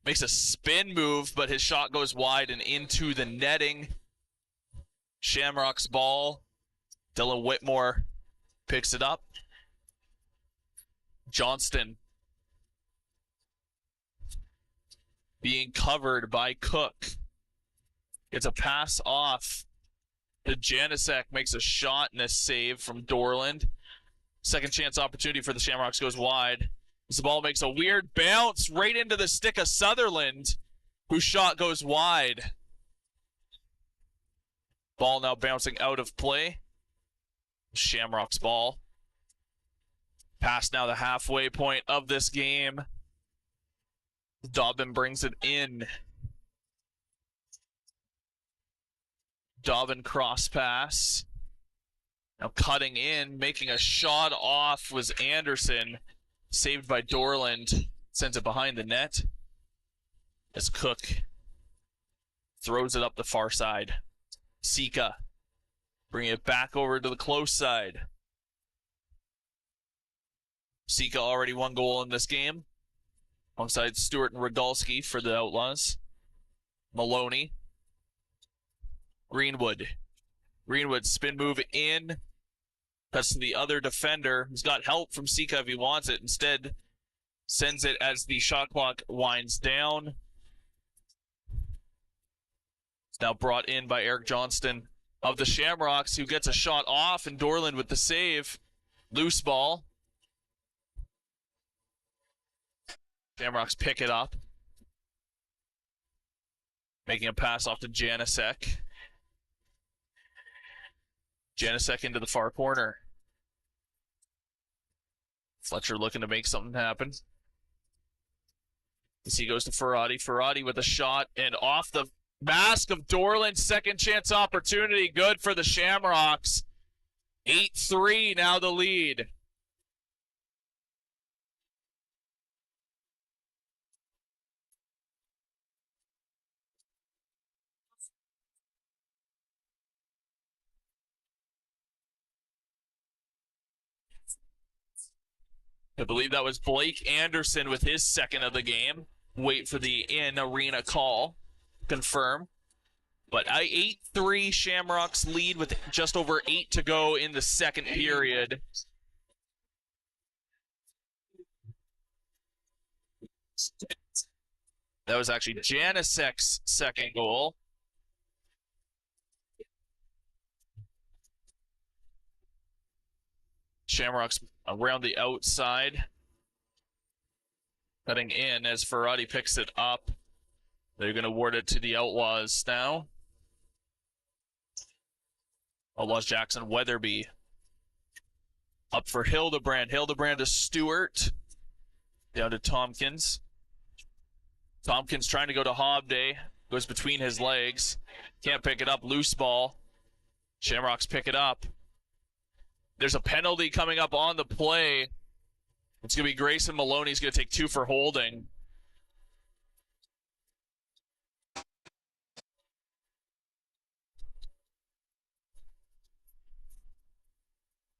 Makes a spin move, but his shot goes wide and into the netting. Shamrock's ball. Dylan Whitmore picks it up. Johnston being covered by Cook. Gets a pass off to Janicek. Makes a shot and a save from Dorland. Second chance opportunity for the Shamrocks goes wide. As the ball makes a weird bounce right into the stick of Sutherland, whose shot goes wide. Ball now bouncing out of play. Shamrocks ball. Past now the halfway point of this game. Dobbin brings it in. Dobbin cross pass. Now cutting in, making a shot off was Anderson. Saved by Dorland. Sends it behind the net. As Cook throws it up the far side. Sika bringing it back over to the close side. Sika already one goal in this game. Alongside Stewart and Rogalski for the Outlaws. Maloney. Greenwood. Greenwood spin move in. Cuts to the other defender, who's got help from Sika if he wants it. Instead, sends it as the shot clock winds down. It's now brought in by Eric Johnston of the Shamrocks, who gets a shot off, and Dorland with the save. Loose ball. Shamrocks pick it up. Making a pass off to Janicek. Janicek into the far corner. Fletcher looking to make something happen. As he goes to Ferrati. Ferrati with a shot and off the mask of Dorland. Second chance opportunity. Good for the Shamrocks. 8-3 now the lead. I believe that was Blake Anderson with his second of the game. Wait for the in-arena call. Confirm. But 8-3 Shamrocks lead with just over 8 to go in the second period. That was actually Janicek's second goal. Shamrocks around the outside. Cutting in as Ferrati picks it up. They're going to award it to the Outlaws now. Outlaws Jackson Weatherby. Up for Hildebrand. Hildebrand to Stewart. Down to Tompkins. Tompkins trying to go to Hobday. Goes between his legs. Can't pick it up. Loose ball. Shamrocks pick it up. There's a penalty coming up on the play. It's going to be Grayson Maloney. He's going to take 2 for holding.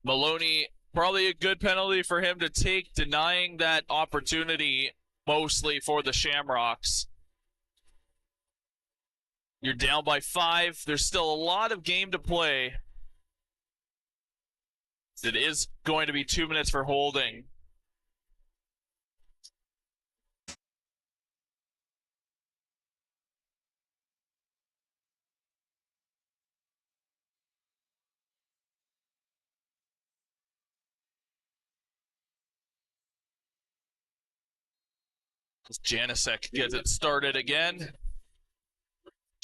Maloney, probably a good penalty for him to take, denying that opportunity mostly for the Shamrocks. You're down by 5. There's still a lot of game to play. It is going to be 2 minutes for holding. Janicek gets it started again.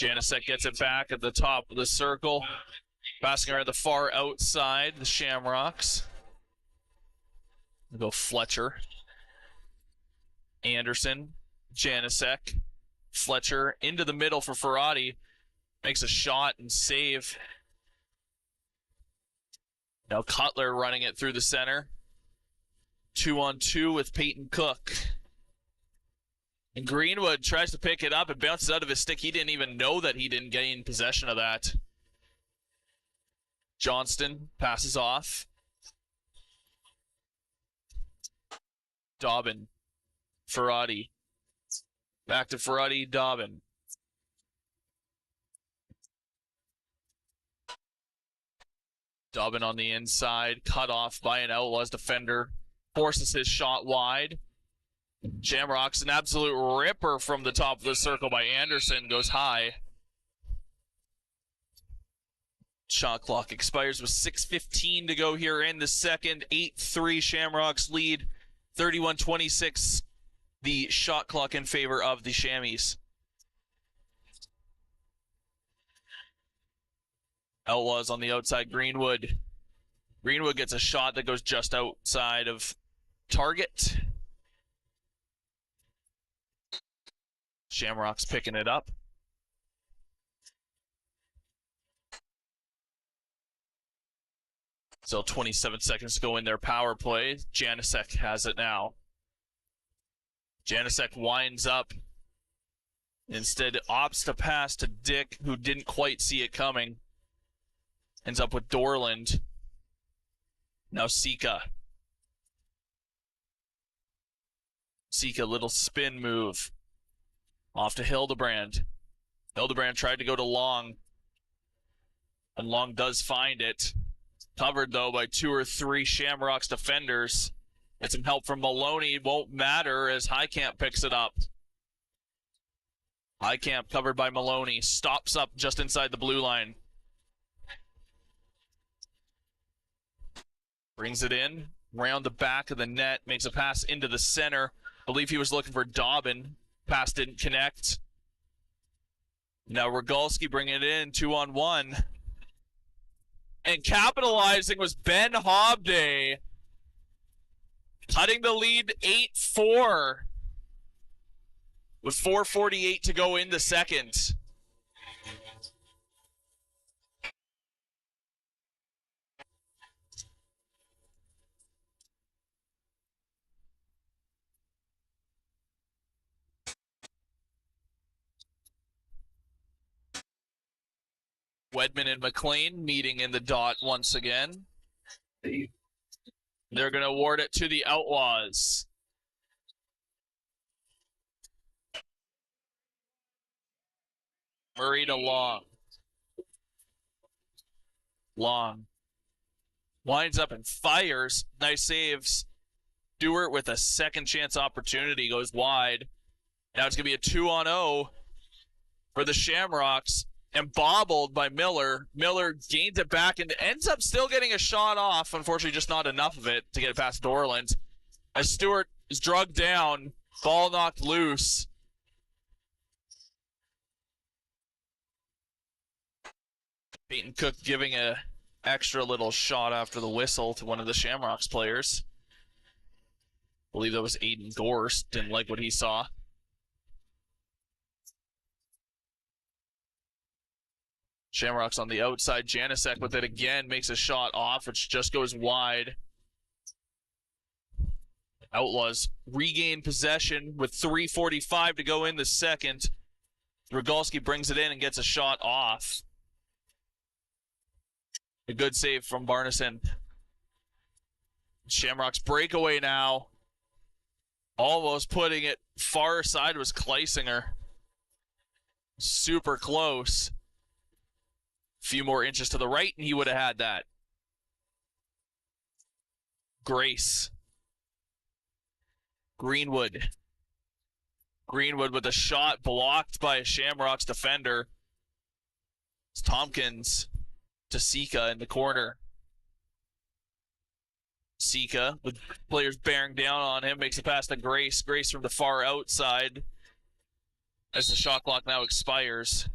Janicek gets it back at the top of the circle. Passing around the far outside, the Shamrocks. We'll go Fletcher. Anderson. Janicek. Fletcher into the middle for Ferrati. Makes a shot and save. Now Cutler running it through the center. 2-on-2 with Peyton Cook. And Greenwood tries to pick it up. It bounces out of his stick. He didn't even know that he didn't gain possession of that. Johnston passes off. Dobbin. Ferrati. Back to Ferrati. Dobbin. Dobbin on the inside. Cut off by an Outlaws defender. Forces his shot wide. Shamrocks, an absolute ripper from the top of the circle by Anderson, goes high. Shot clock expires with 6:15 to go here in the second. 8-3 Shamrocks lead. 31-26 the shot clock in favor of the Shammies. Outlaws on the outside. Greenwood. Greenwood gets a shot that goes just outside of target. Shamrocks picking it up. Still 27 seconds to go in their power play. Janicek has it now. Janicek winds up. Instead opts to pass to Dick, who didn't quite see it coming. Ends up with Dorland. Now Sika. Sika, little spin move. Off to Hildebrand. Hildebrand tried to go to Long. And Long does find it. Covered, though, by 2 or 3 Shamrocks defenders. Get some help from Maloney. Won't matter as Highcamp picks it up. Highcamp covered by Maloney. Stops up just inside the blue line. Brings it in. Round the back of the net. Makes a pass into the center. I believe he was looking for Dobbin. Pass didn't connect. Now Rogalski bringing it in, 2-on-1. And capitalizing was Ben Hobday. Cutting the lead 8-4. With 4:48 to go in the second. Wedman and McLean meeting in the dot once again. They're going to award it to the Outlaws. Murray to Long. Long. Winds up and fires. Nice saves. Stewart with a second chance opportunity goes wide. Now it's going to be a 2-on-0 for the Shamrocks. And bobbled by Miller. Miller gains it back and ends up still getting a shot off. Unfortunately, just not enough of it to get it past Dorland. As Stewart is drugged down, ball knocked loose. Peyton Cook giving a extra little shot after the whistle to one of the Shamrocks players. I believe that was Aiden Gorst. Didn't like what he saw. Shamrocks on the outside. Janicek with it again. Makes a shot off, which just goes wide. Outlaws regain possession with 3:45 to go in the second. Rogalski brings it in and gets a shot off. A good save from Barneson. Shamrocks breakaway now. Almost putting it far side was Kleisinger. Super close. A few more inches to the right, and he would have had that. Grace. Greenwood. Greenwood with a shot blocked by a Shamrocks defender. It's Tompkins to Sika in the corner. Sika, with players bearing down on him, makes a pass to Grace. Grace from the far outside as the shot clock now expires.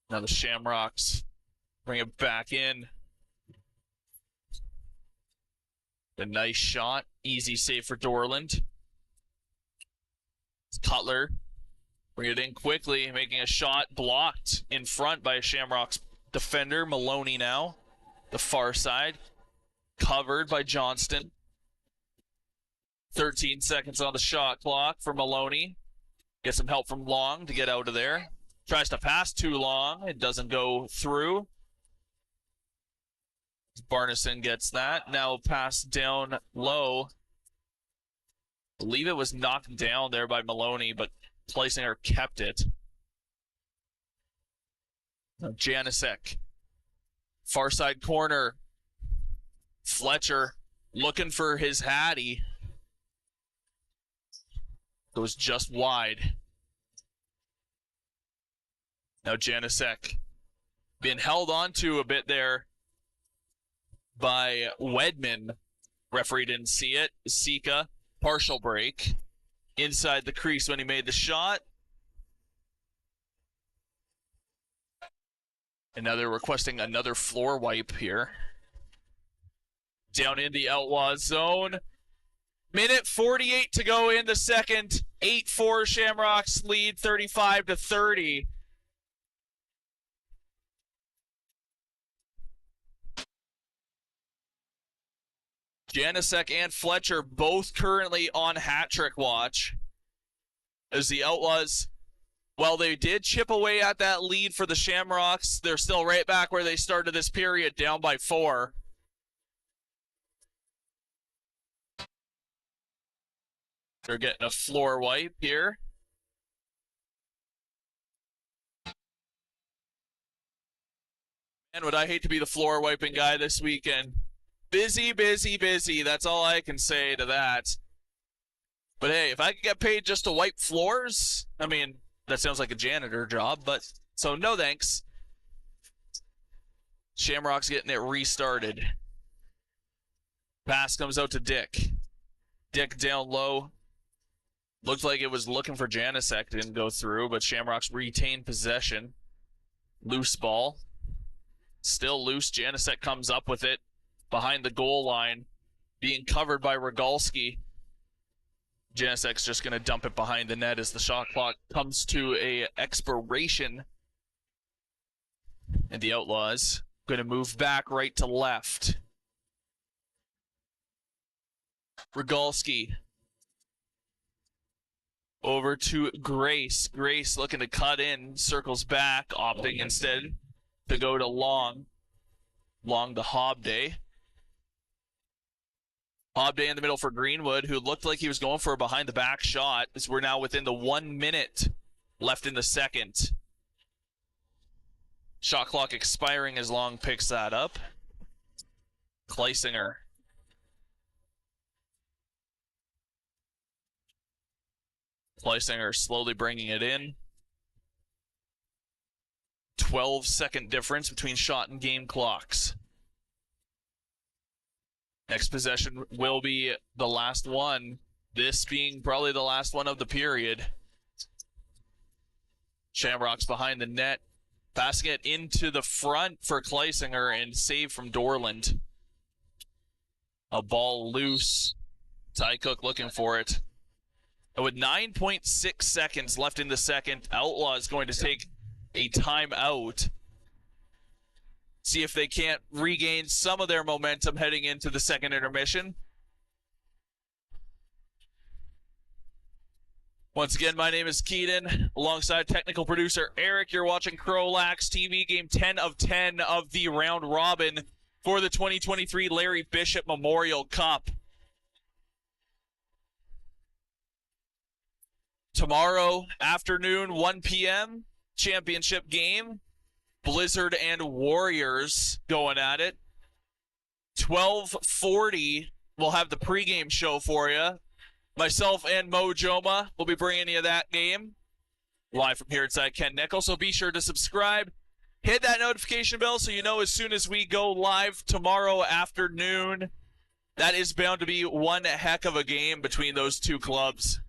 Now the Shamrocks bring it back in. A nice shot. Easy save for Dorland. It's Cutler. Bring it in quickly, making a shot blocked in front by a Shamrocks defender. Maloney now. The far side. Covered by Johnston. 13 seconds on the shot clock for Maloney. Get some help from Long to get out of there. Tries to pass too long. It doesn't go through. Barneson gets that. Now pass down low. I believe it was knocked down there by Maloney, but Kleisinger kept it. Janicek. Far side corner. Fletcher looking for his Hattie. Goes just wide. Now Janicek being held on to a bit there by Wedman. Referee didn't see it. Sika, partial break. Inside the crease when he made the shot. And now they're requesting another floor wipe here. Down in the Outlaws zone. Minute 48 to go in the second. 8-4 Shamrocks lead, 35-30. Janicek and Fletcher both currently on hat trick watch. As the Outlaws, while they did chip away at that lead for the Shamrocks, they're still right back where they started this period, down by 4. They're getting a floor wipe here. Man, would I hate to be the floor wiping guy this weekend. Busy, busy, busy. That's all I can say to that. But hey, if I could get paid just to wipe floors, I mean, that sounds like a janitor job, but so no thanks. Shamrock's getting it restarted. Pass comes out to Dick. Dick down low. Looked like it was looking for Janicek. Didn't go through, but Shamrocks retained possession. Loose ball. Still loose. Janicek comes up with it behind the goal line, being covered by Rogalski. Janicek's just going to dump it behind the net as the shot clock comes to a expiration. And the Outlaws going to move back right to left. Rogalski over to Grace. Grace looking to cut in, circles back, opting instead to go to Long. Long to Hobday. Hobday in the middle for Greenwood, who looked like he was going for a behind-the-back shot, as we're now within the 1 minute left in the second. Shot clock expiring as Long picks that up. Kleisinger. Kleisinger slowly bringing it in. 12-second difference between shot and game clocks. Next possession will be the last one. This being probably the last one of the period. Shamrocks behind the net. Passing it into the front for Kleisinger and save from Dorland. A ball loose. Ty Cook looking for it. And with 9.6 seconds left in the second, Outlaws going to take a timeout. See if they can't regain some of their momentum heading into the second intermission. Once again, my name is Keaton, alongside technical producer Eric. You're watching CROW LAX TV, game 10 of 10 of the round robin for the 2023 Larry Bishop Memorial Cup. Tomorrow afternoon, 1 p.m., championship game. Blizzard and Warriors going at it. 12:40, we'll have the pregame show for you. Myself and Mo Joma will be bringing you that game live from here inside Ken Nickel. So be sure to subscribe. Hit that notification bell so you know as soon as we go live tomorrow afternoon. That is bound to be one heck of a game between those two clubs.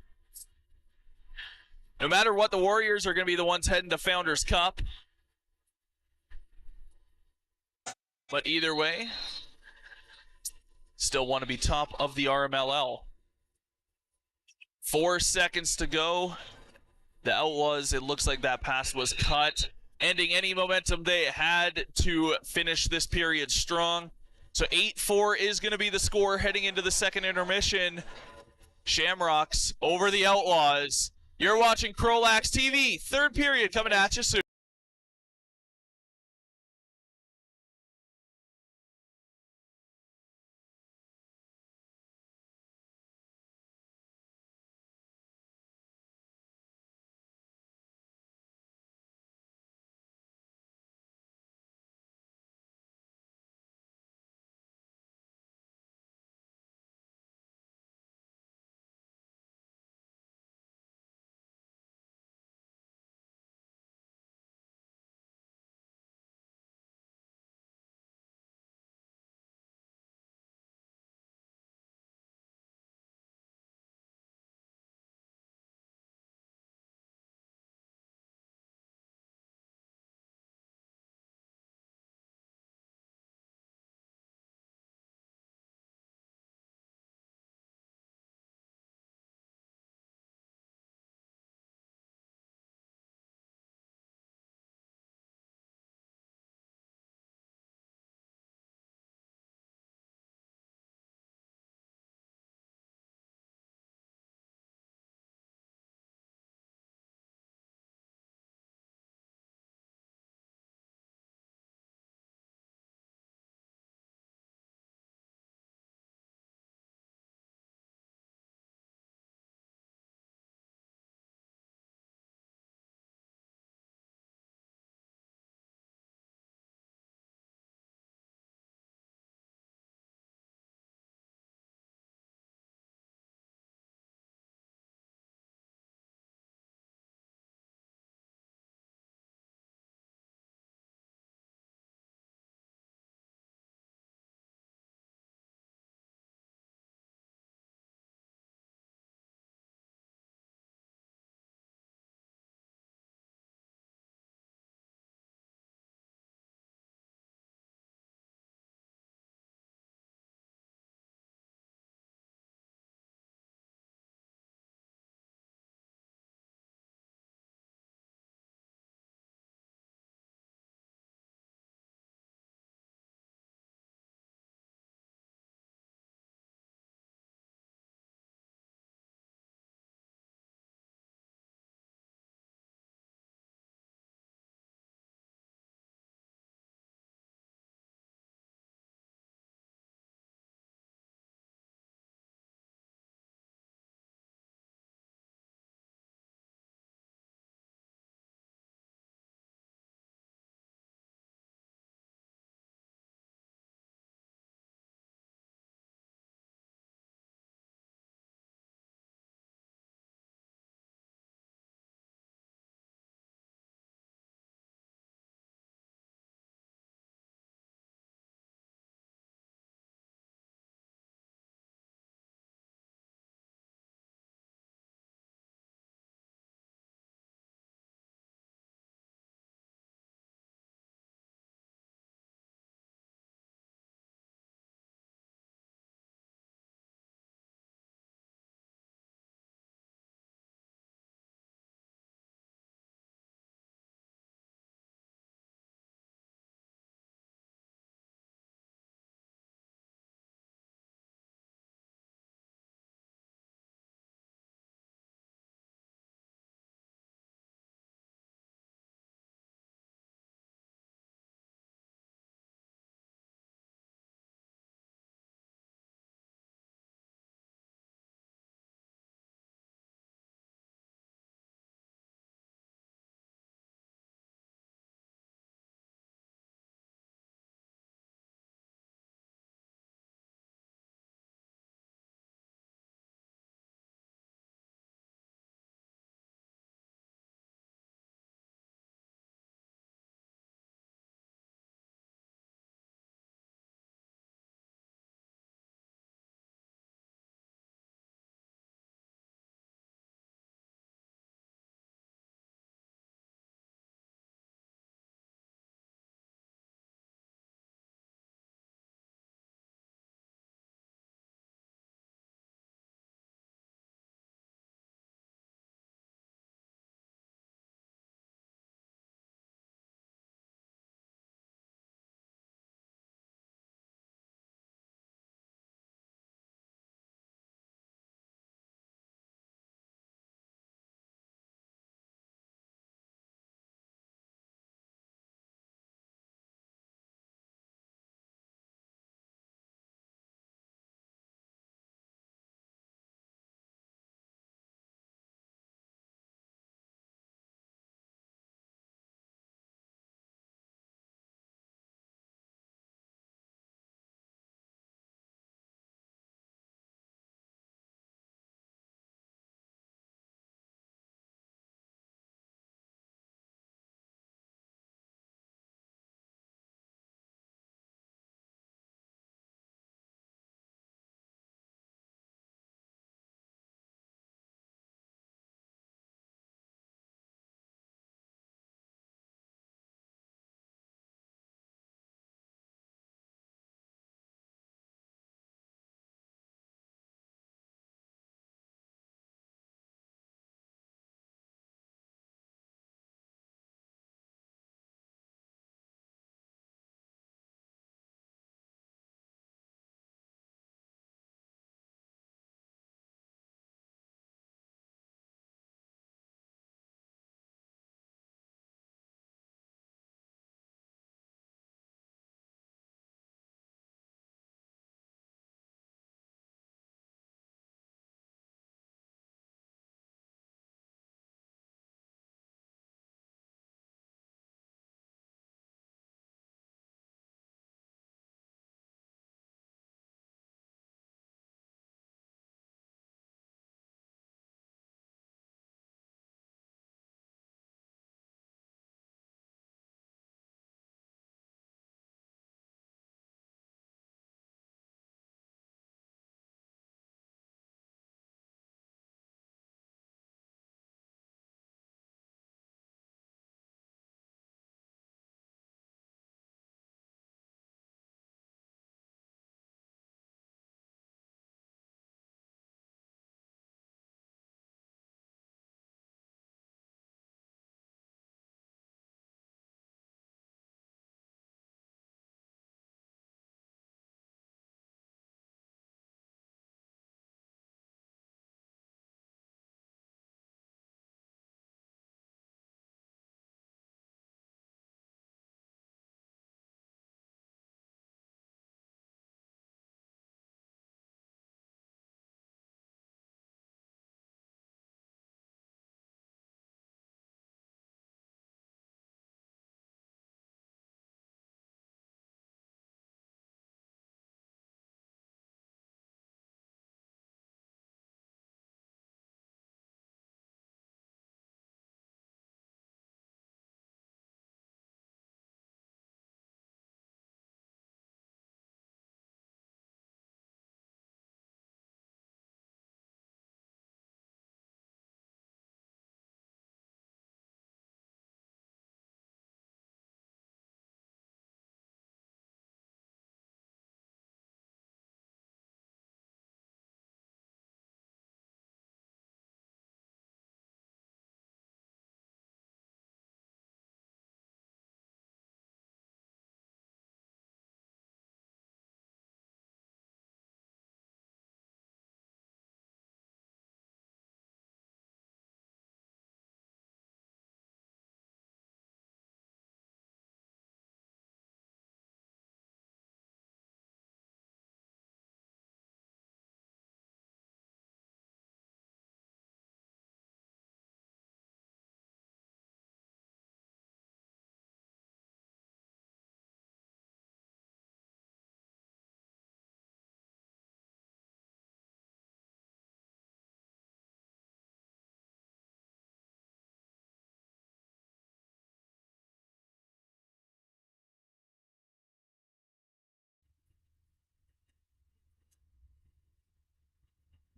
No matter what, the Warriors are going to be the ones heading to Founders Cup. But either way, still want to be top of the RMLL. 4 seconds to go. The Outlaws, it looks like that pass was cut, ending any momentum they had to finish this period strong. So 8-4 is going to be the score heading into the second intermission. Shamrocks over the Outlaws. You're watching CROW LAX TV. Third period coming at you soon.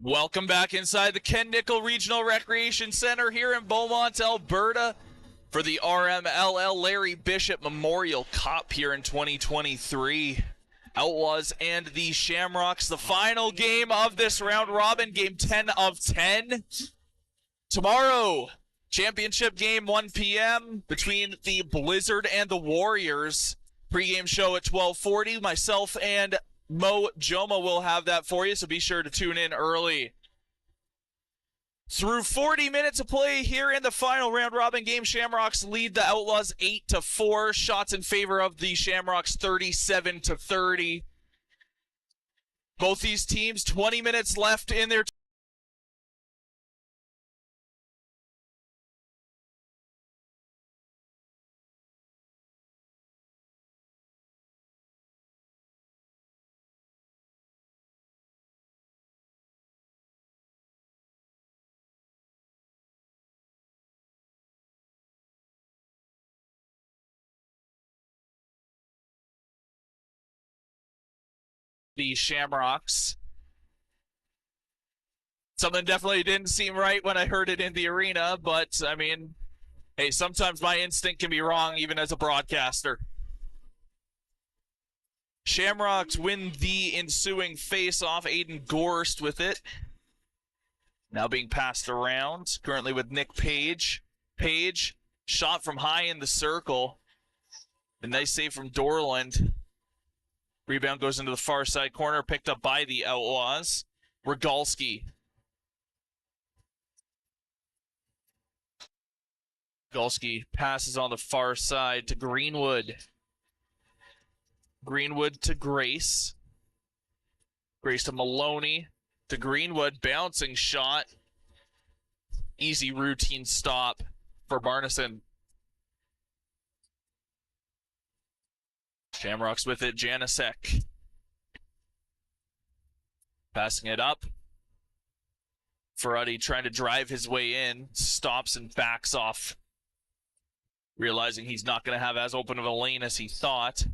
Welcome back inside the Ken Nickel Regional Recreation Center here in Beaumont, Alberta for the RMLL Larry Bishop Memorial Cup here in 2023. Outlaws and the Shamrocks, the final game of this round robin, game 10 of 10. Tomorrow, championship game 1 p.m. between the Blizzard and the Warriors. Pre-game show at 12:40. Myself and Mo Joma will have that for you, so be sure to tune in early. Through 40 minutes of play here in the final round-robin game, Shamrocks lead the Outlaws 8-4. Shots in favor of the Shamrocks 37-30. Both these teams, 20 minutes left in their the Shamrocks. Something definitely didn't seem right when I heard it in the arena, but, I mean, hey, sometimes my instinct can be wrong even as a broadcaster. Shamrocks win the ensuing face-off. Aiden Gorst with it. Now being passed around, currently with Nick Page. Page, shot from high in the circle. A nice save from Dorland. Rebound goes into the far side corner, picked up by the Outlaws. Rogalski. Rogalski passes on the far side to Greenwood. Greenwood to Grace. Grace to Maloney. To Greenwood, bouncing shot. Easy routine stop for Barneson. Shamrocks with it, Janicek. Passing it up. Ferretti trying to drive his way in. Stops and backs off. Realizing he's not going to have as open of a lane as he thought.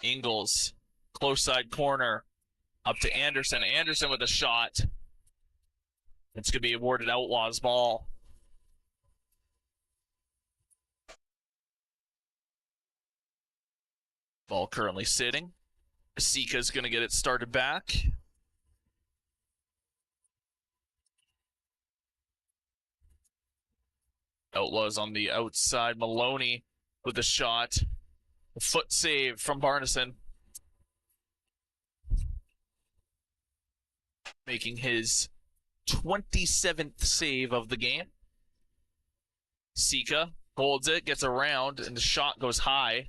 Ingles. Close side corner. Up to Anderson. Anderson with a shot. It's going to be awarded Outlaws ball. Ball currently sitting. Sika's going to get it started back. Outlaws on the outside. Maloney with a shot. A foot save from Barneson. Making his 27th save of the game. Sika holds it, gets around, and the shot goes high.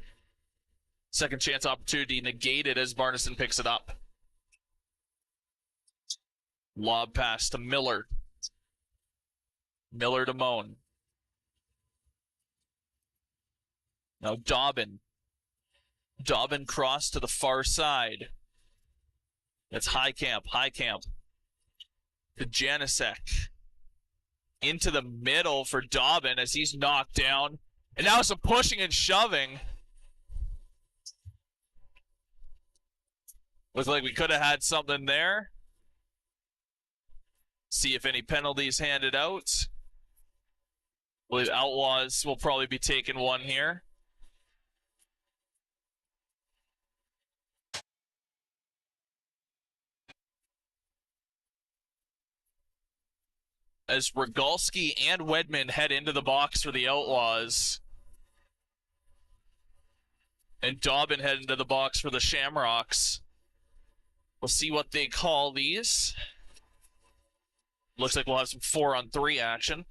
Second chance opportunity negated as Barneson picks it up. Lob pass to Miller. Miller to Moan. Now Dobbin. Dobbin cross to the far side. That's Highcamp. Highcamp. To Janicek. Into the middle for Dobbin as he's knocked down. And now some pushing and shoving. Looks like we could have had something there. See if any penalties handed out. I believe Outlaws will probably be taking one here. As Rogalski and Wedman head into the box for the Outlaws. And Dobbin head into the box for the Shamrocks. We'll see what they call these. Looks like we'll have some 4-on-3 action.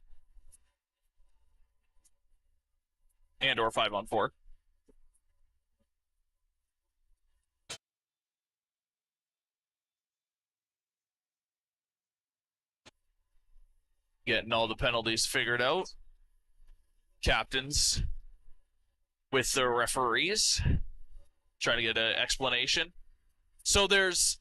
And or 5-on-4. Getting all the penalties figured out. Captains with the referees. Trying to get an explanation. So there's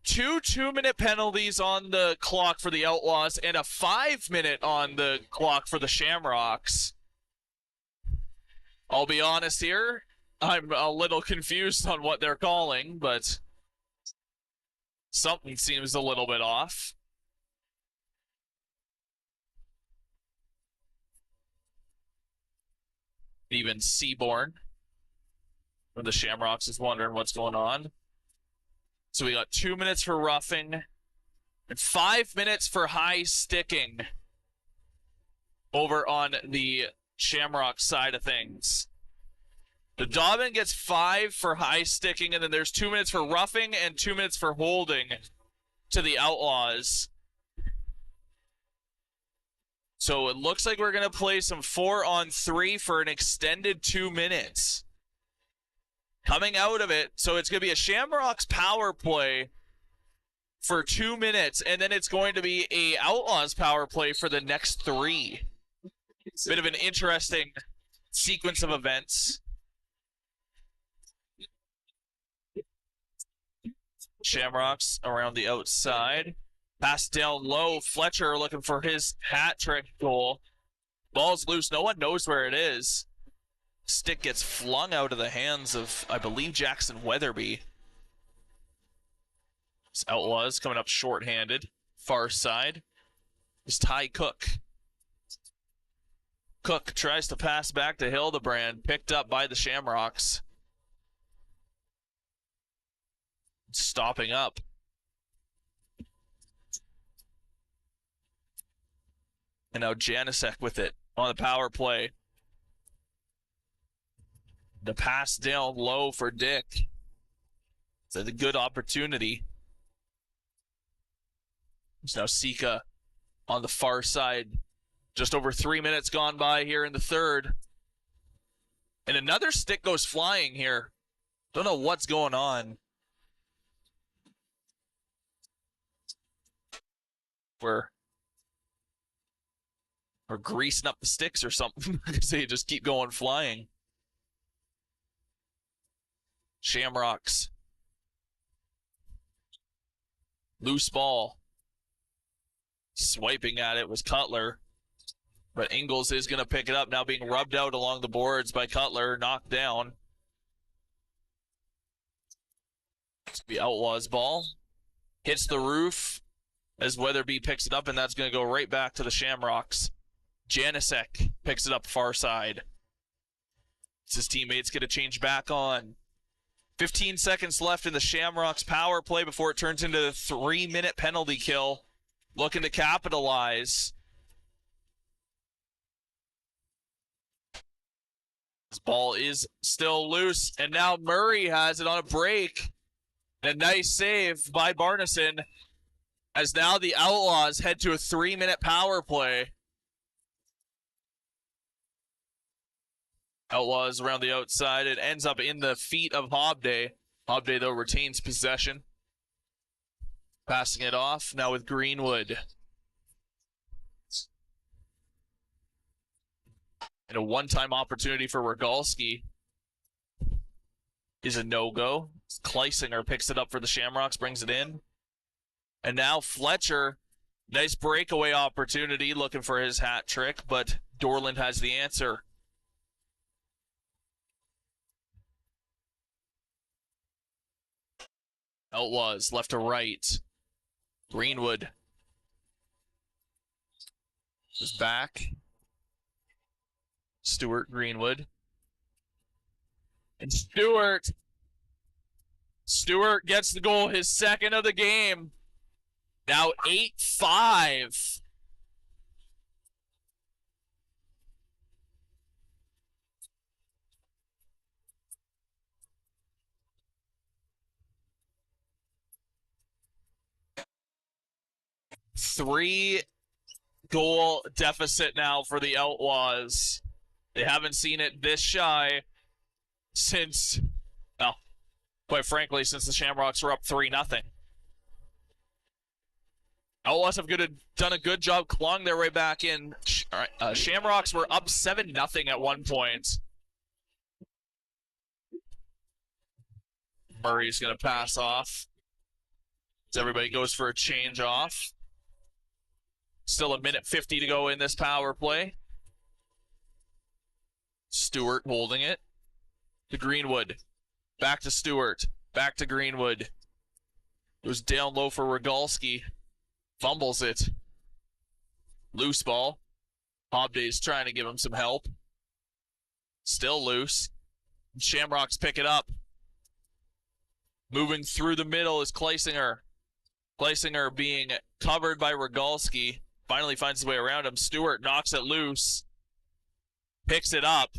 2 2-minute penalties on the clock for the Outlaws and a 5-minute on the clock for the Shamrocks. I'll be honest here, I'm a little confused on what they're calling, but Something seems a little bit off. Even Seaborn from the Shamrocks is wondering what's going on. So we got 2 minutes for roughing and 5 minutes for high sticking over on the Shamrock side of things. The Dobbin gets 5 for high sticking, and then there's 2 minutes for roughing and 2 minutes for holding to the Outlaws. So it looks like we're going to play some 4-on-3 for an extended 2 minutes. Coming out of it, so it's going to be a Shamrocks power play for 2 minutes, and then it's going to be a Outlaws power play for the next 3. Bit of an interesting sequence of events. Shamrocks around the outside. Pass down low. Fletcher looking for his hat trick goal. Ball's loose. No one knows where it is. Stick gets flung out of the hands of, I believe, Jackson Weatherby. This Outlaws coming up shorthanded. Far side is Ty Cook. Cook tries to pass back to Hildebrand. Picked up by the Shamrocks. Stopping up. And now Janicek with it on the power play. The pass down low for Dick. It's a good opportunity. There's now Sika on the far side. Just over 3 minutes gone by here in the third. And another stick goes flying here. Don't know what's going on. We're greasing up the sticks or something because they just keep going flying. Shamrocks. Loose ball. Swiping at it was Cutler. But Ingles is going to pick it up, now being rubbed out along the boards by Cutler, knocked down. It's the Outlaws ball. Hits the roof as Weatherby picks it up, and that's going to go right back to the Shamrocks. Janicek picks it up far side. His teammates get a change back on. 15 seconds left in the Shamrocks power play before it turns into the 3-minute penalty kill. Looking to capitalize. This ball is still loose, and now Murray has it on a break. And a nice save by Barneson, as now the Outlaws head to a 3-minute power play. Outlaws around the outside. It ends up in the feet of Hobday. Hobday, though, retains possession. Passing it off now with Greenwood. And a one-time opportunity for Rogalski is a no-go. Kleisinger picks it up for the Shamrocks, brings it in. And now Fletcher, nice breakaway opportunity, looking for his hat trick, but Dorland has the answer. Outlaws left to right. Greenwood is back. Stewart, Greenwood. And Stewart gets the goal, his second of the game. Now 8-5. Three-goal deficit now for the Outlaws. They haven't seen it this shy since, well, quite frankly, since the Shamrocks were up 3-0. Outlaws have done a good job clawing their way back in. Shamrocks were up 7-0 at one point. Murray's going to pass off. As everybody goes for a change off. Still 1:50 to go in this power play. Stewart holding it to Greenwood. Back to Stewart. Back to Greenwood. Goes down low for Rogalski. Fumbles it. Loose ball. Hobday's trying to give him some help. Still loose. Shamrocks pick it up. Moving through the middle is Kleisinger. Kleisinger being covered by Rogalski. Finally finds his way around him. Stewart knocks it loose. Picks it up.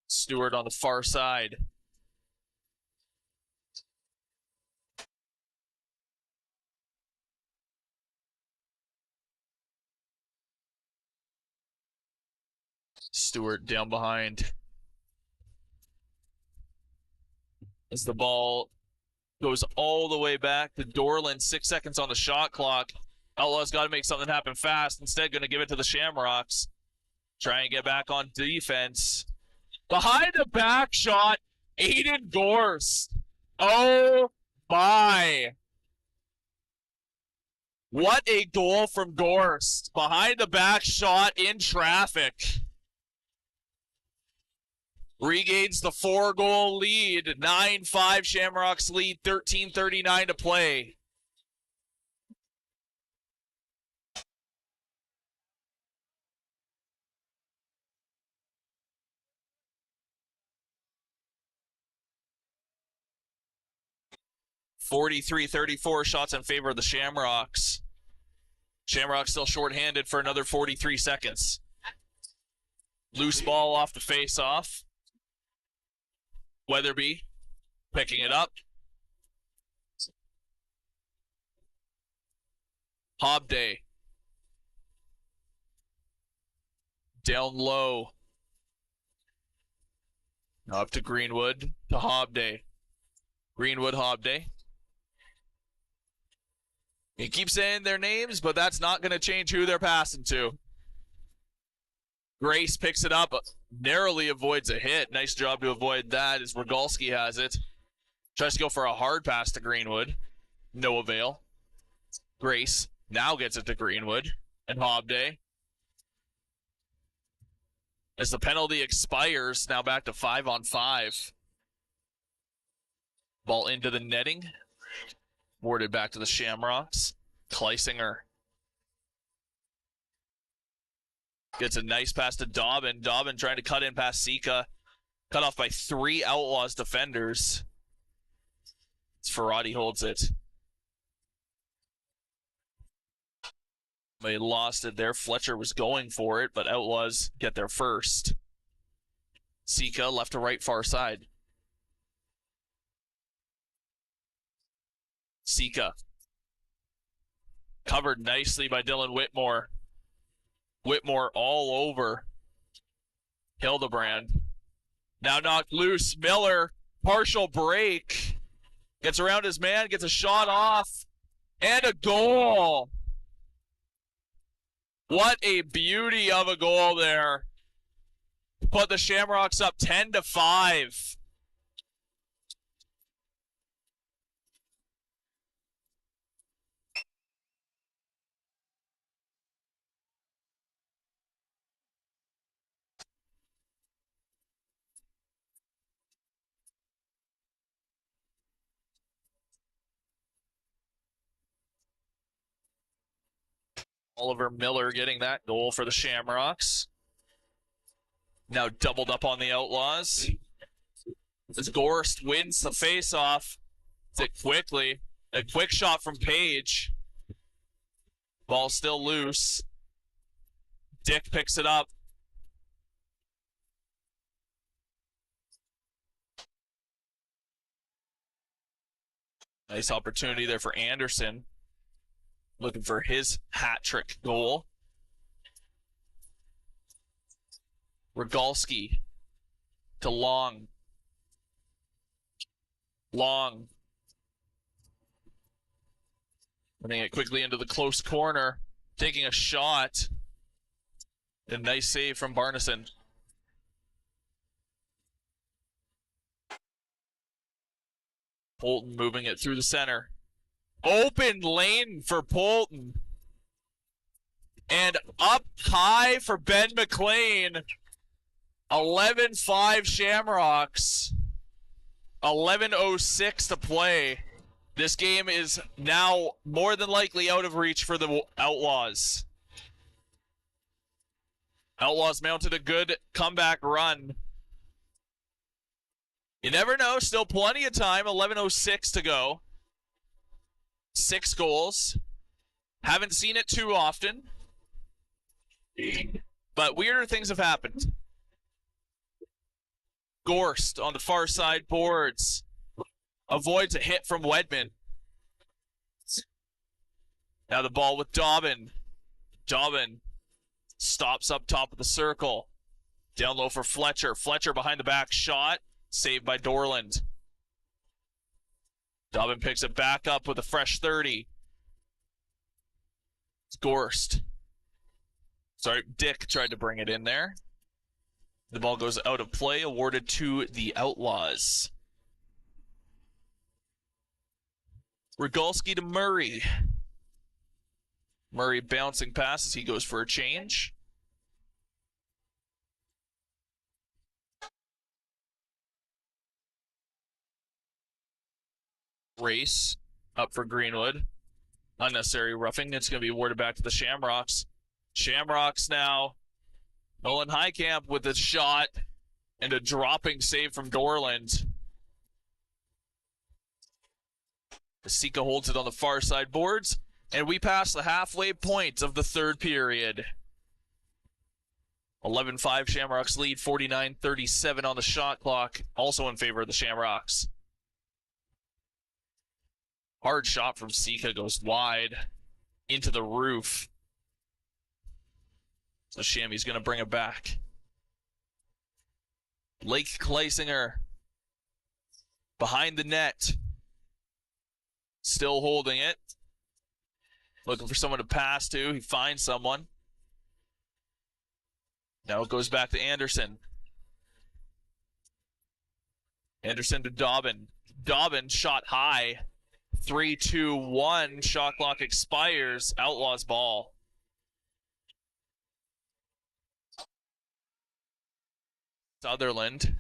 Stewart on the far side. Stewart down behind. As the ball goes all the way back to Dorland, 6 seconds on the shot clock. Outlaws got to make something happen fast. Instead, going to give it to the Shamrocks. Try and get back on defense. Behind the back shot, Aiden Gorst. Oh my. What a goal from Gorst. Behind the back shot in traffic. Regains the 4-goal lead. 9-5 Shamrocks lead, 13:39 to play. .43-34 shots in favor of the Shamrocks. Shamrocks still shorthanded for another 43 seconds. Loose ball off the face-off. Weatherby picking it up. Hobday. Down low. Up to Greenwood, to Hobday. Greenwood, Hobday. You keep saying their names, but that's not going to change who they're passing to. Grace picks it up, narrowly avoids a hit. Nice job to avoid that as Rogalski has it. Tries to go for a hard pass to Greenwood. No avail. Grace now gets it to Greenwood and Hobday. As the penalty expires, now back to 5-on-5. Ball into the netting. Warded back to the Shamrocks. Kleisinger gets a nice pass to Dobbin. Dobbin trying to cut in past Sika. Cut off by 3 Outlaws defenders. Ferrati holds it. They lost it there. Fletcher was going for it, but Outlaws get there first. Sika left to right far side. Sika. Covered nicely by Dylan Whitmore. Whitmore all over Hildebrand. Now knocked loose. Miller, partial break. Gets around his man, gets a shot off, and a goal. What a beauty of a goal there. Put the Shamrocks up 10-5. Oliver Miller getting that goal for the Shamrocks. Now doubled up on the Outlaws. As Gorst wins the face-off. It quickly. A quick shot from Page. Ball still loose. Dick picks it up. Nice opportunity there for Anderson. Looking for his hat-trick goal. Rogalski to Long. Long. Putting it quickly into the close corner. Taking a shot. A nice save from Barneson. Polton moving it through the center. Open lane for Polton. And up high for Ben McLean. 11-5 Shamrocks. 11:06 to play. This game is now more than likely out of reach for the Outlaws. Outlaws mounted a good comeback run. You never know. Still plenty of time. 11:06 to go. 6 goals. Haven't seen it too often. But weirder things have happened. Gorst on the far side boards. Avoids a hit from Wedman. Now the ball with Dobbin. Dobbin stops up top of the circle. Down low for Fletcher. Fletcher behind the back shot. Saved by Dorland. Dobbin picks it back up with a fresh 30. It's Gorst. Sorry, Dick tried to bring it in there. The ball goes out of play, awarded to the Outlaws. Rogalski to Murray. Murray bouncing pass as he goes for a change. Race up for Greenwood. Unnecessary roughing. It's going to be awarded back to the Shamrocks. Shamrocks now. Nolan Highcamp with a shot and a dropping save from Dorland. Sika holds it on the far side boards, and we pass the halfway point of the third period. 11-5 Shamrocks lead, 49-37 on the shot clock, also in favor of the Shamrocks. Hard shot from Sika goes wide into the roof. So Shammy's going to bring it back. Blake Kleisinger behind the net. Still holding it. Looking for someone to pass to. He finds someone. Now it goes back to Anderson. Anderson to Dobbin. Dobbin shot high. 3-2-1. Shot clock expires. Outlaws ball. Sutherland.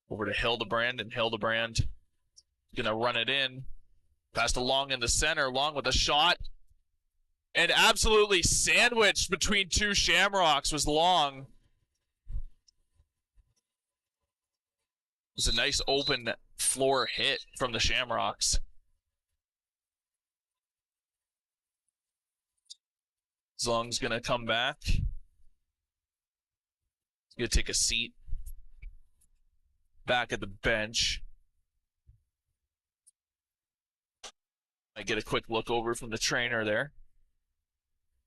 Over to Hildebrand, and Hildebrand gonna run it in. Passed along in the center, Long with a shot. And absolutely sandwiched between two Shamrocks was Long. It was a nice open floor hit from the Shamrocks. Zong's gonna come back. He's gonna take a seat back at the bench. I get a quick look over from the trainer there.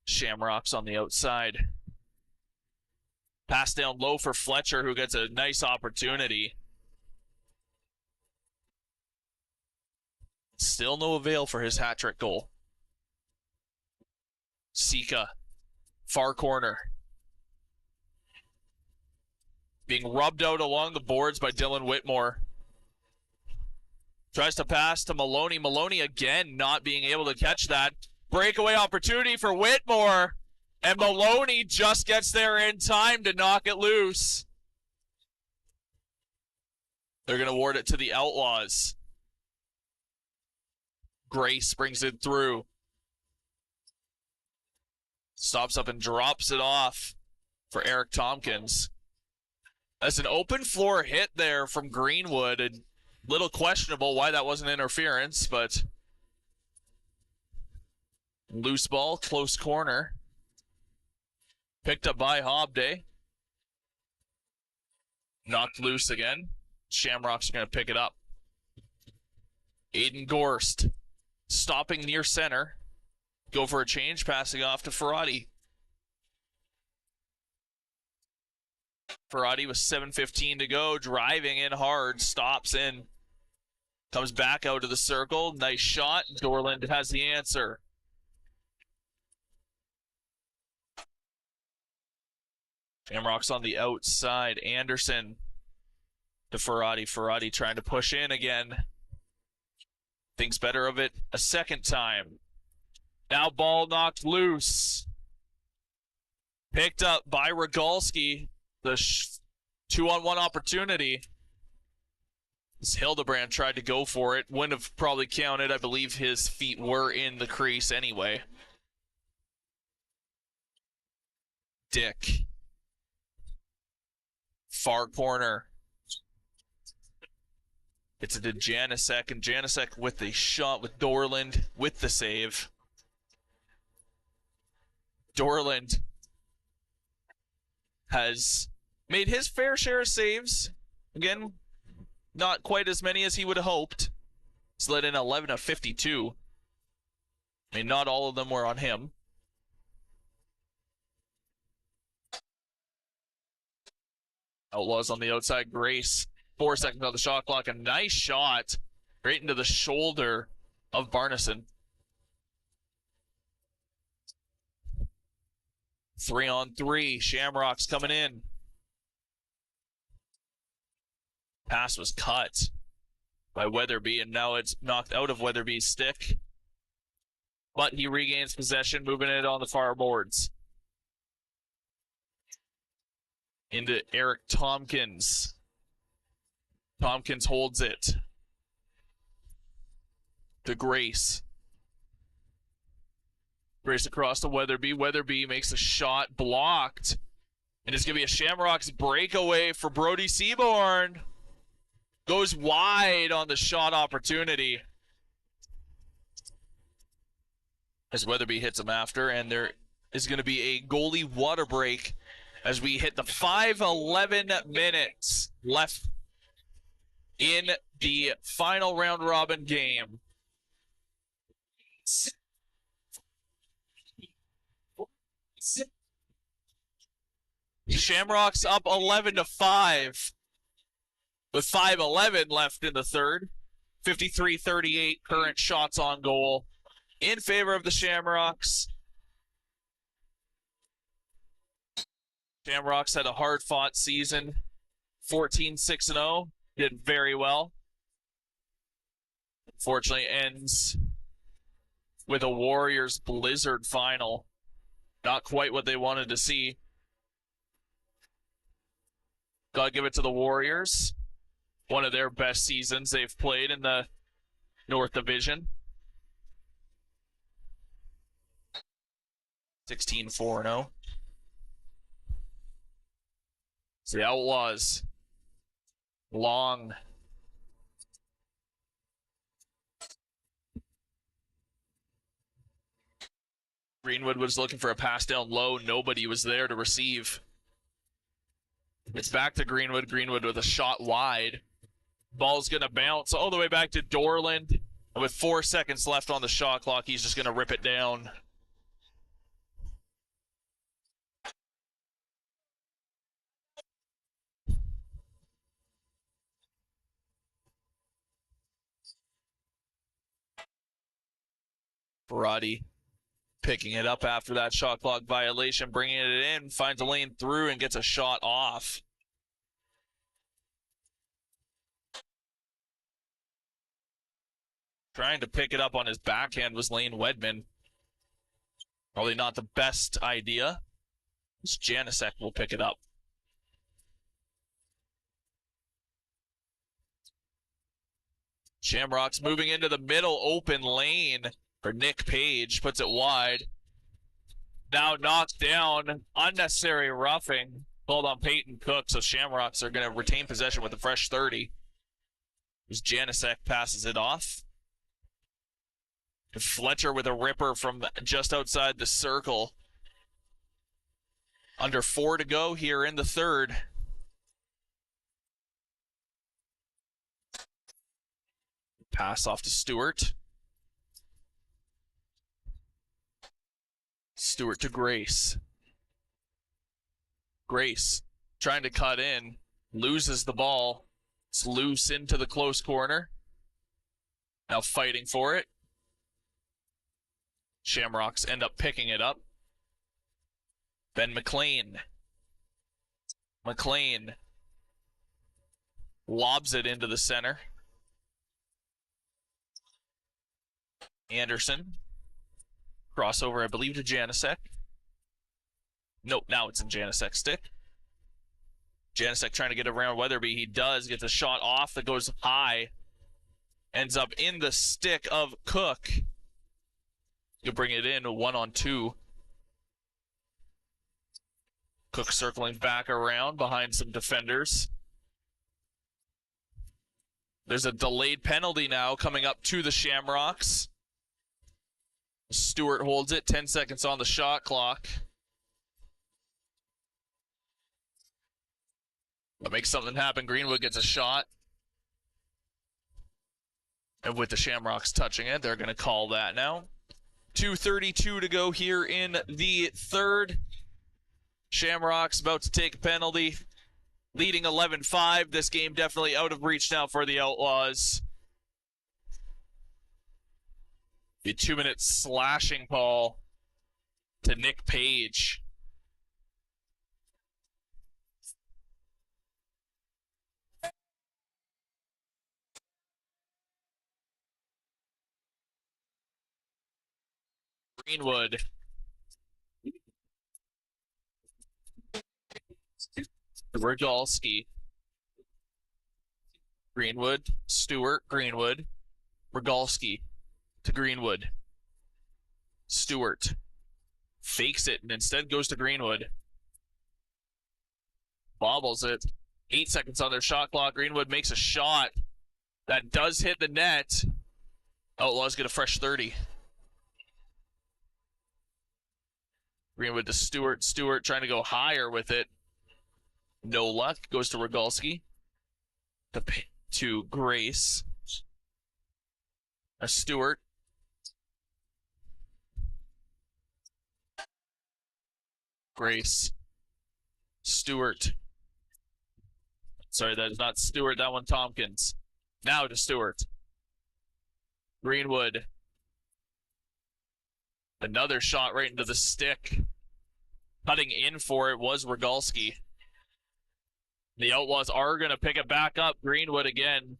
Shamrocks on the outside. Pass down low for Fletcher, who gets a nice opportunity. Still no avail for his hat-trick goal. Sika, far corner. Being rubbed out along the boards by Dylan Whitmore. Tries to pass to Maloney. Maloney again not being able to catch that. Breakaway opportunity for Whitmore. And Maloney just gets there in time to knock it loose. They're going to award it to the Outlaws. Grace brings it through. Stops up and drops it off for Eric Tompkins. That's an open floor hit there from Greenwood. A little questionable why that wasn't interference, but loose ball, close corner. Picked up by Hobday. Knocked loose again. Shamrocks are going to pick it up. Aiden Gorst stopping near center. Go for a change, passing off to Ferrati. Ferrati with 7:15 to go, driving in hard, stops in. Comes back out of the circle. Nice shot. Dorland has the answer. Shamrocks on the outside. Anderson to Ferrati. Ferrati trying to push in again. Thinks better of it a second time. Now ball knocked loose. Picked up by Rogalski. The 2-on-1 opportunity. As Hildebrand tried to go for it, wouldn't have probably counted. I believe his feet were in the crease anyway. Dick. Far corner. It's to Janicek, and Janicek with the shot with Dorland with the save. Dorland has made his fair share of saves. Again, not quite as many as he would have hoped. He's let in 11 of 52. I mean, not all of them were on him. Outlaws on the outside. Grace, 4 seconds on the shot clock. A nice shot right into the shoulder of Barneson. 3-on-3. Shamrocks coming in. Pass was cut by Weatherby, and now it's knocked out of Weatherby's stick. But he regains possession, moving it on the far boards. Into Eric Tompkins. Tompkins holds it. To Grace. Grace across to Weatherby. Weatherby makes a shot, blocked. And it's going to be a Shamrocks breakaway for Brody Seaborn. Goes wide on the shot opportunity. As Weatherby hits him after, and there is going to be a goalie water break as we hit the 5:11 minutes left in the final round robin game. Shamrocks up 11-5 with 5:11 left in the third. 53-38 current shots on goal in favor of the Shamrocks. Shamrocks had a hard-fought season. 14-6-0. Did very well. Unfortunately, ends with a Warriors Blizzard final. Not quite what they wanted to see. Gotta give it to the Warriors. One of their best seasons they've played in the North Division. 16-4-0. It's the Outlaws. Long. Greenwood was looking for a pass down low. Nobody was there to receive. It's back to Greenwood. Greenwood with a shot wide. Ball's going to bounce all the way back to Dorland. And with 4 seconds left on the shot clock, he's just going to rip it down. Barati picking it up after that shot clock violation, bringing it in, finds a lane through and gets a shot off. Trying to pick it up on his backhand was Lane Wedman. Probably not the best idea. Janicek will pick it up. Shamrocks moving into the middle open lane for Nick Page. Puts it wide. Now knocked down. Unnecessary roughing. Called on Peyton Cook, so Shamrocks are going to retain possession with a fresh 30. As Janicek passes it off. Fletcher with a ripper from just outside the circle. Under 4 to go here in the third. Pass off to Stewart. Stewart to Grace. Grace trying to cut in. Loses the ball. It's loose into the close corner. Now fighting for it. Shamrocks end up picking it up. Ben McLean. McLean lobs it into the center. Anderson. Crossover, I believe, to Janicek. Nope, now it's in Janicek's stick. Janicek trying to get around Weatherby. He does. Gets a shot off that goes high. Ends up in the stick of Cook. He'll bring it in 1-on-2. Cook circling back around behind some defenders. There's a delayed penalty now coming up to the Shamrocks. Stewart holds it. 10 seconds on the shot clock. But makes something happen. Greenwood gets a shot. And with the Shamrocks touching it, they're going to call that now. 2:32 to go here in the third. Shamrocks about to take a penalty. Leading 11-5. This game definitely out of reach now for the Outlaws. The 2-minute slashing call to Nick Page. Greenwood. Rogalski. Greenwood. Stewart. Greenwood. Rogalski to Greenwood. Stewart fakes it and instead goes to Greenwood. Bobbles it. 8 seconds on their shot clock. Greenwood makes a shot that does hit the net. Outlaws get a fresh 30. Greenwood to Stewart. Stewart trying to go higher with it. No luck. Goes to Rogalski. To Grace. A Stewart. Grace. Stewart. Sorry, that is not Stewart. That one Tompkins. Now to Stewart. Greenwood. Another shot right into the stick. Cutting in for it was Rogalski. The Outlaws are going to pick it back up. Greenwood again.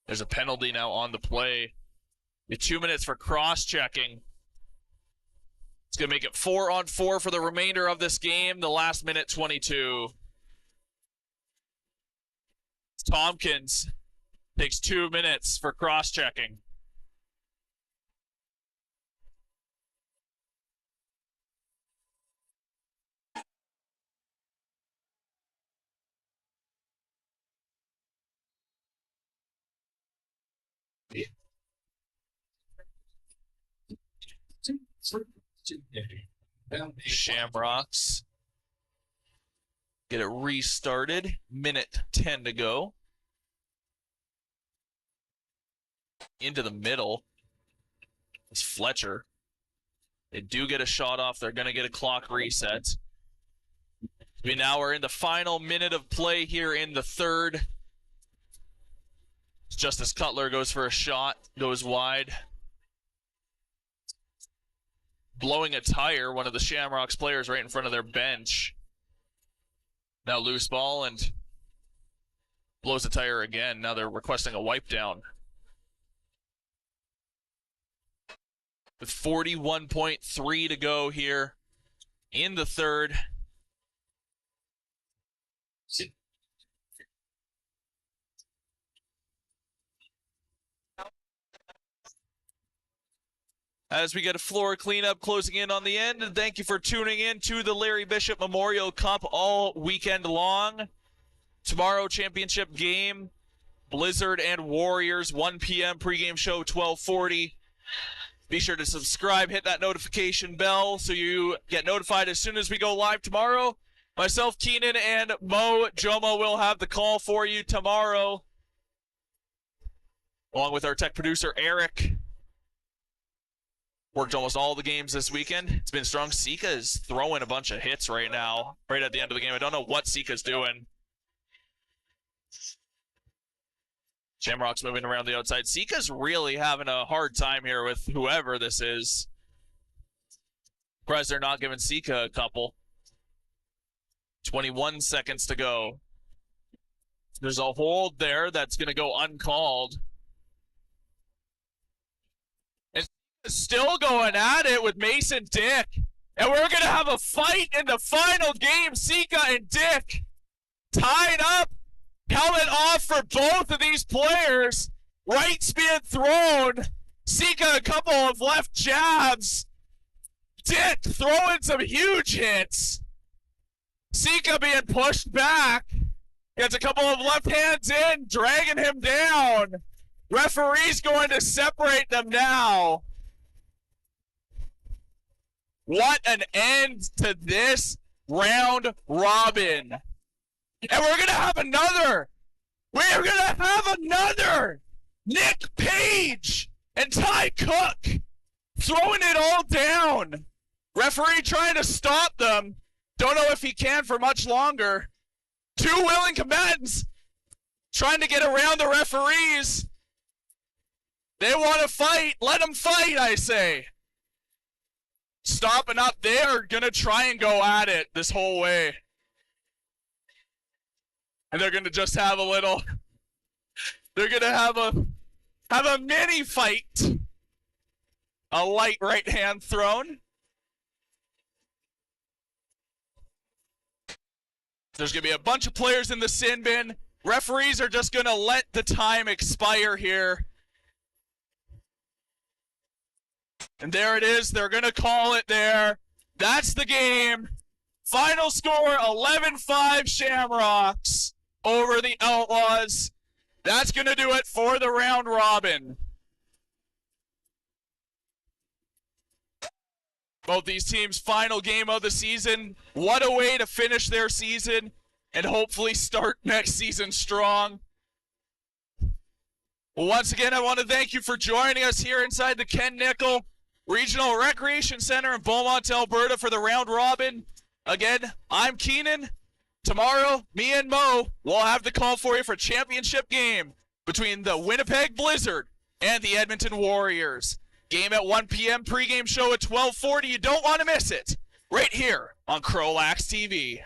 There's a penalty now on the play. The 2 minutes for cross-checking. It's going to make it 4-on-4 for the remainder of this game. The last minute 22. Tompkins takes 2 minutes for cross-checking. Shamrocks get it restarted. Minute 10 to go. Into the middle. It's Fletcher. They do get a shot off. They're going to get a clock reset. We now are in the final minute of play here in the third. Justice Cutler goes for a shot. Goes wide. Blowing a tire, one of the Shamrocks players right in front of their bench. Now loose ball and blows the tire again. Now they're requesting a wipe down. With 41.3 to go here in the third. As we get a floor cleanup closing in on the end, and thank you for tuning in to the Larry Bishop Memorial Cup all weekend long. Tomorrow, championship game, Blizzard and Warriors, 1 p.m. pregame show, 12:40. Be sure to subscribe, hit that notification bell so you get notified as soon as we go live tomorrow. Myself, Keenan, and Mo Jomo will have the call for you tomorrow, along with our tech producer, Eric. Worked almost all the games this weekend. It's been strong. Sika is throwing a bunch of hits right now, right at the end of the game. I don't know what Sika's doing. Shamrocks moving around the outside. Sika's really having a hard time here with whoever this is. Surprised they're not giving Sika a couple. 21 seconds to go. There's a hold there that's going to go uncalled. Still going at it with Mason Dick. And we're going to have a fight in the final game. Sika and Dick tied up. Helmet off for both of these players. Rights being thrown. Sika a couple of left jabs. Dick throwing some huge hits. Sika being pushed back. Gets a couple of left hands in, dragging him down. Referee's going to separate them now. What an end to this round robin. And we're going to have another. We're going to have another. Nick Page and Ty Cook throwing it all down. Referee trying to stop them. Don't know if he can for much longer. Two willing combatants trying to get around the referees. They want to fight. Let them fight, I say. Stopping up. They are going to try and go at it this whole way. And they're going to just have a little, they're going to have a mini fight. A light right hand thrown. There's going to be a bunch of players in the sin bin. Referees are just going to let the time expire here. And there it is. They're going to call it there. That's the game. Final score, 11-5 Shamrocks over the Outlaws. That's going to do it for the round robin. Both these teams' final game of the season. What a way to finish their season and hopefully start next season strong. Well, once again, I want to thank you for joining us here inside the Ken Nickel Regional Recreation Center in Beaumont, Alberta for the round robin. Again, I'm Keenan. Tomorrow, me and Mo will have the call for you for championship game between the Winnipeg Blizzard and the Edmonton Warriors. Game at 1 p.m., pregame show at 12:40. You don't want to miss it. Right here on CROW LAX TV.